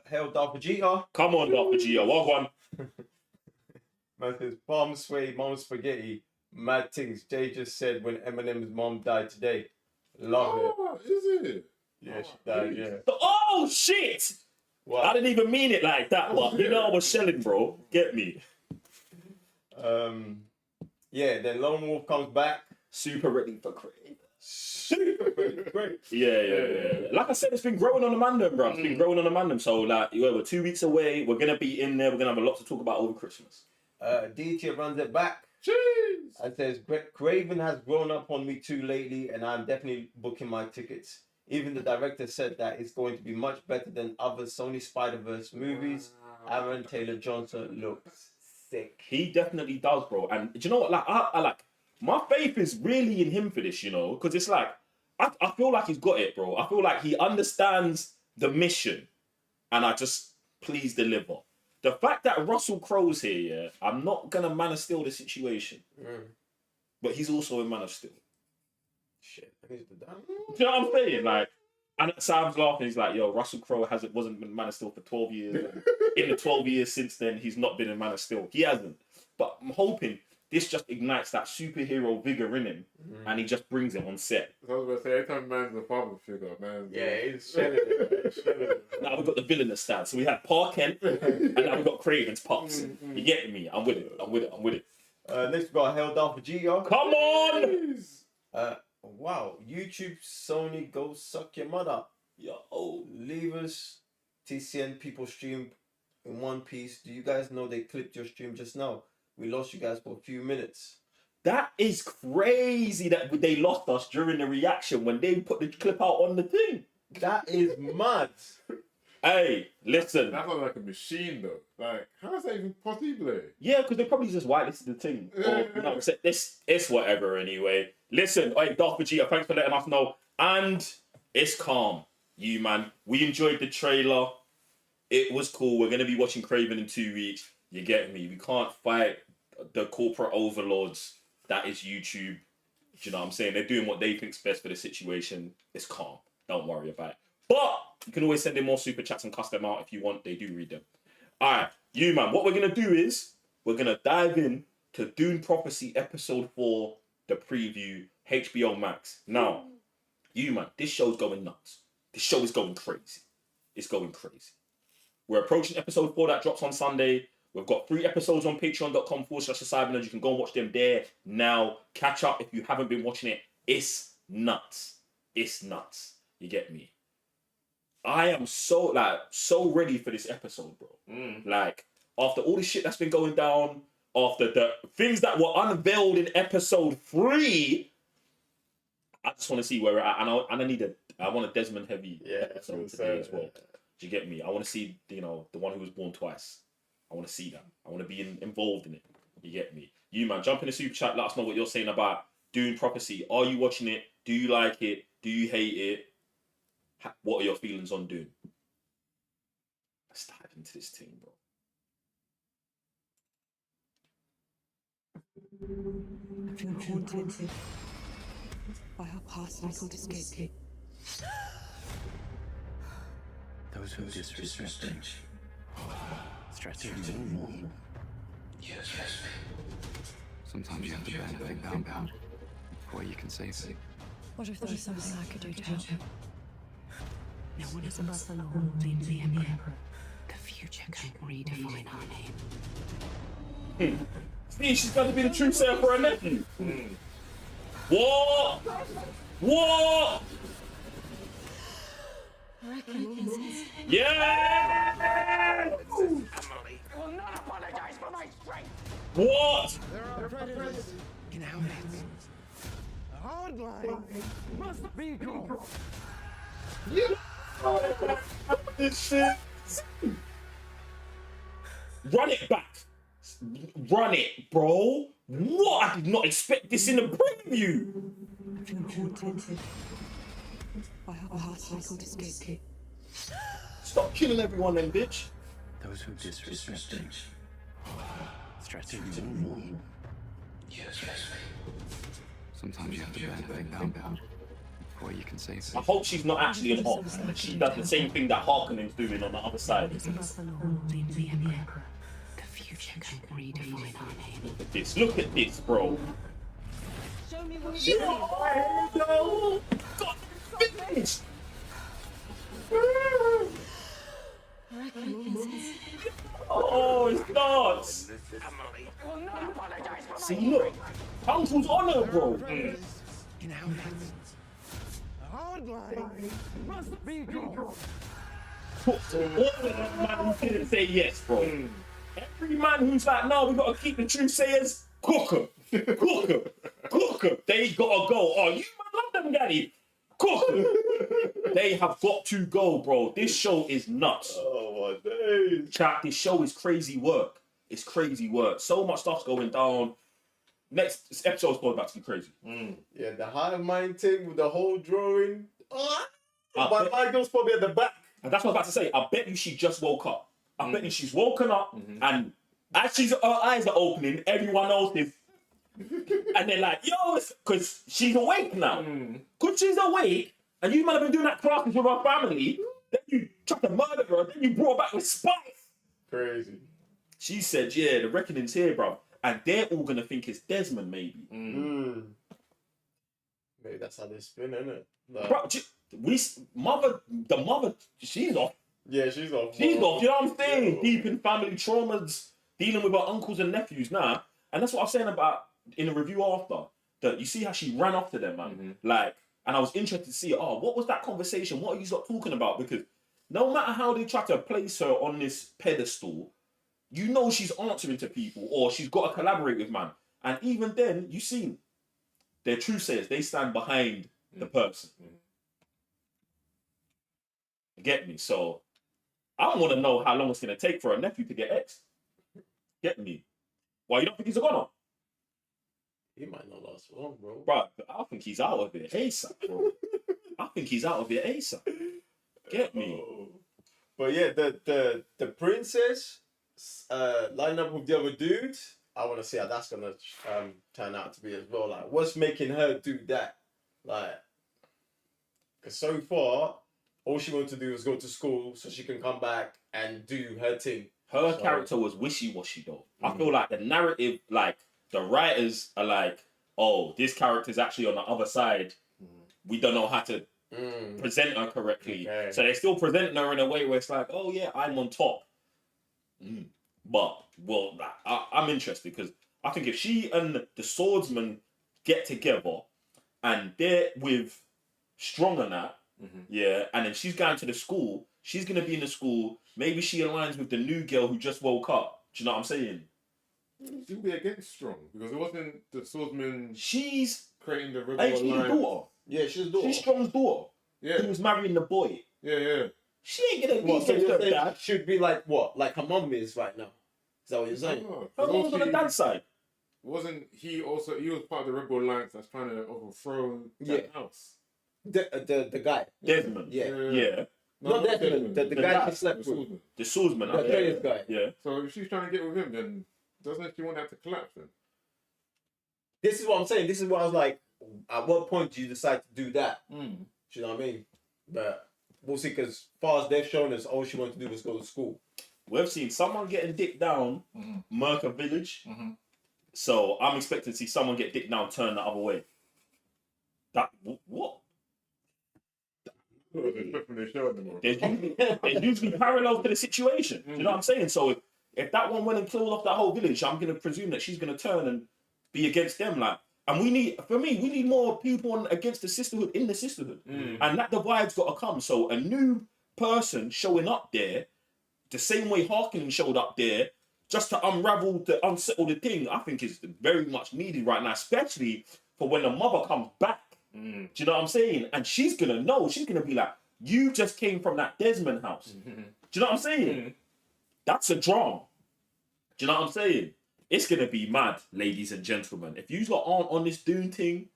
Hail Darth Vegeta. Come on, Darth Vegeta. What one? Man says, palm sway, mom spaghetti, mad things. Jay just said when Eminem's mom died today. Love it. Is it? Yeah, she died, yeah. Oh, shit! What? I didn't even mean it like that, but you know I was shelling, bro. Get me? Yeah, then Lone Wolf comes back. Super ready for Kraven. Super ready for Kraven. Yeah. Like I said, it's been growing on the Mandem, bro. It's been growing on the Mandem. So, like, we're 2 weeks away. We're going to be in there. We're going to have a lot to talk about over Christmas. DT runs it back. Jeez. And says, KRAVEN has grown up on me too lately, and I'm definitely booking my tickets. Even the director said that it's going to be much better than other Sony Spider-Verse movies. Aaron Taylor Johnson looks sick. He definitely does, bro. And do you know what? Like, I like, my faith is really in him for this, you know? Because it's like, I feel like he's got it, bro. I feel like he understands the mission. And I just, please deliver. The fact that Russell Crowe's here, yeah, I'm not going to Man of Steel the situation. But he's also in Man of Steel. Shit. Do you know what I'm saying? Like, and Sam's laughing. He's like, yo, Russell Crowe wasn't in Man of Steel for 12 years. In the 12 years since then, he's not been in Man of Steel. He hasn't. But I'm hoping this just ignites that superhero vigor in him, and he just brings it on set. I was going to say, every time man's a father figure, man. Yeah, he's shelling it. Now we've got the villainous stance. So we have Pa Kent, and now we've got Kraven's pops. You get me? I'm with it. Next we've got Hail Darth Vegeta. Come on! Wow, YouTube, Sony, go suck your mother. Yo, leave us. TCN people stream in one piece. Do you guys know they clipped your stream just now? We lost you guys for a few minutes. That is crazy that they lost us during the reaction when they put the clip out on the thing. That is mad. Hey, listen. That looks like a machine, though. Like, how is that even possible? Yeah, because they probably just whitelisted the thing. Or, you know what I'm saying? It's whatever anyway. Listen, hey, Darth Vegeta, thanks for letting us know. And it's calm. You, man. We enjoyed the trailer. It was cool. We're going to be watching KRAVEN in 2 weeks. You get me? We can't fight the corporate overlords. That is YouTube. Do you know what I'm saying? They're doing what they think's best for the situation. It's calm. Don't worry about it. But you can always send in more super chats and cuss them out if you want. They do read them. All right, you, man. What we're going to do is we're going to dive in to Dune Prophecy Episode 4, the preview, HBO Max. Now, you, man, this show's going nuts. This show is going crazy. It's going crazy. We're approaching Episode 4 that drops on Sunday. We've got 3 episodes on patreon.com/thecybernerds. You can go and watch them there now. Catch up if you haven't been watching it. It's nuts. It's nuts. You get me? I am so ready for this episode, bro. Like, after all the shit that's been going down, after the things that were unveiled in episode 3, I just want to see where we're at. And I want a Desmond heavy episode today as well. Do you get me? I want to see, the one who was born twice. I want to see that. I want to be involved in it. You get me? You, man, jump in the super chat. Let us know what you're saying about Dune Prophecy. Are you watching it? Do you like it? Do you hate it? What are your feelings on Dune? Let's dive into this thing, bro. I feel haunted by our past cycled escape. Those who disrespect me, stretch your moon. Yes. Sometimes you have to burn a thing down before you can save it. What if there was something I could do to help? No one is above the law, only the Emperor. The future can redefine our name. See, she's got to be the true sayer for her nephew. What? What? Yeah! Emily will not apologize for my strength. What? There are predators in our midst. The hard line must be drawn. This shit. Run it back. Run it, bro. What? I did not expect this in the preview. I feel haunted by our past cycled escape. Stop killing everyone then, bitch. Those who disrespect me, stretch your moon. Yes. Sometimes you have to burn a thing down before you can save it. I hope she's not actually an Hawk. She does the same thing that Harkonnen's doing on the other side. Only the Emperor. The future can redefine our name. Look at this, bro. Show me what Yo! God, finish! Oh, it's nuts! Emily will not apologize for See, look. Uncle's on her, bro. In our midst. The hard line must be drawn. All the man who didn't say yes, bro. Every man who's like, no, we gotta keep the true sayers, cook 'em. Cook 'em. Cook 'em. They gotta go. Oh, you man love them, daddy. Cook 'em. They have got to go, bro. This show is nuts. Oh my days. Chat, this show is crazy work. It's crazy work. So much stuff's going down. Next episode's probably about to be crazy. Yeah, the hive mind thing with the whole drawing. I My bet- mind goes probably at the back. And that's what I was about to say. I bet you she just woke up. I bet you she's woken up and as her eyes are opening, everyone else is. And they're like, yo, because she's awake now. Because she's awake and you might have been doing that classes with her family. Then you tried to murder her. Then you brought her back with spice. Crazy. She said, yeah, the reckoning's here, bro. And they're all going to think it's Desmond, maybe. Maybe that's how they spin, isn't it? Like, Bro, the mother, she's off. yeah, she's off. She's off, you know what I'm saying? Deep in family traumas, dealing with her uncles and nephews now. And that's what I was saying about in the review after. That you see how she ran up to them, man. Like, and I was interested to see, what was that conversation? What are you lot talking about? Because no matter how they try to place her on this pedestal, you know she's answering to people or she's got to collaborate with man. And even then, you seen, they're true sayers. They stand behind the person. Get me? So, I want to know how long it's going to take for a nephew to get X. Get me? Why, you don't think he's a goner? He might not last long, bro. Bro, I think he's out of it ASAP, bro. I think he's out of it ASAP. Get me? But yeah, the princess line up with the other dude. I want to see how that's gonna turn out to be as well. Like, what's making her do that? Like, because so far, all she wanted to do was go to school so she can come back and do her thing. Her character was wishy-washy though. I feel like the narrative, like the writers are like, oh, this character's actually on the other side. We don't know how to present her correctly. Okay. So they're still presenting her in a way where it's like, oh yeah, I'm on top. But well, I'm interested because I think if she and the swordsman get together and they're with Strong and that, yeah, and then she's going to the school, she's gonna be in the school. Maybe she aligns with the new girl who just woke up. Do you know what I'm saying? She'll be against Strong because it wasn't the swordsman. She's creating the rebel Ain't she his alliance. daughter? Yeah, she's daughter. She's Strong's daughter. Yeah. Who was marrying the boy. Yeah. She ain't gonna be What, so against you're her saying dad. she should be like what? Like her mum is right now. Is that what you're saying? Her mum's on the dad's side. Wasn't he also? He was part of the rebel alliance that's trying to overthrow that house. The guy. Desmond. Yeah. Yeah. Not Desmond. The guy she slept with. The swordsman. The Atreus guy. Yeah. So if she's trying to get with him, then doesn't she want that to collapse then? This is what I'm saying. This is what I was like. At what point do you decide to do that? Do you know what I mean? But we'll see. Because as far as they've shown us, all she wanted to do was go to school. We've seen someone getting dicked down, Merca Village. So I'm expecting to see someone get dicked down, turn the other way. That what? There's usually parallel to the situation. Do you know what I'm saying? So if that one went and killed off that whole village, I'm gonna presume that she's gonna turn and be against them. Like, and we need more people against the sisterhood in the sisterhood, and that divide's got to come. So a new person showing up there, the same way Harkonnen showed up there, just to unsettle the thing, I think is very much needed right now, especially for when the mother comes back. Do you know what I'm saying? And she's gonna know. She's gonna be like, "You just came from that Desmond house." Do you know what I'm saying? That's a drama. Do you know what I'm saying? It's gonna be mad, ladies and gentlemen. If you lot aren't on this Dune thing,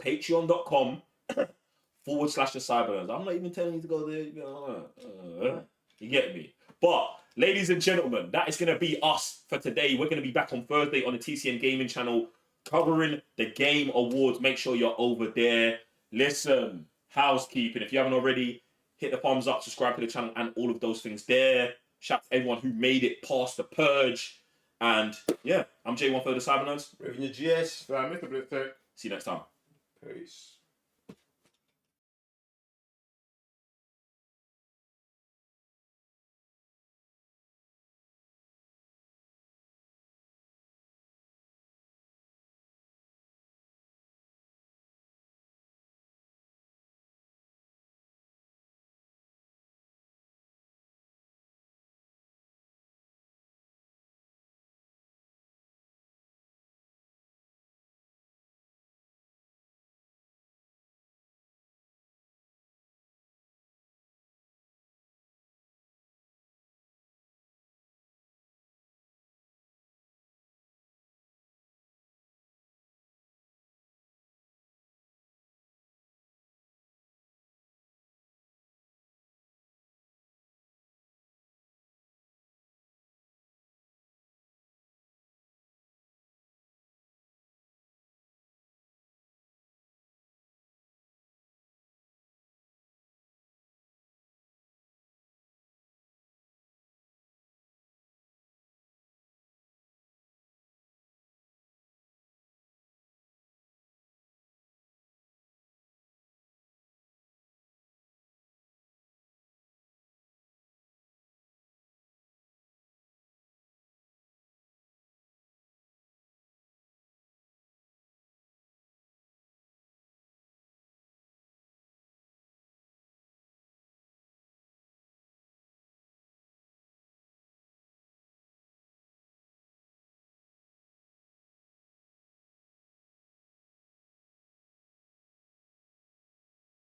patreon.com /the Cyberlands. I'm not even telling you to go there. You get me? But ladies and gentlemen, that is gonna be us for today. We're gonna be back on Thursday on the TCN Gaming channel, covering the Game Awards. Make sure you're over there. Listen, housekeeping. If you haven't already, hit the thumbs up, subscribe to the channel, and all of those things there. Shout out to everyone who made it past the purge. And yeah, I'm J1 for the Cybernerds. Revenue GS. Mr. Blitztech. See you next time. Peace.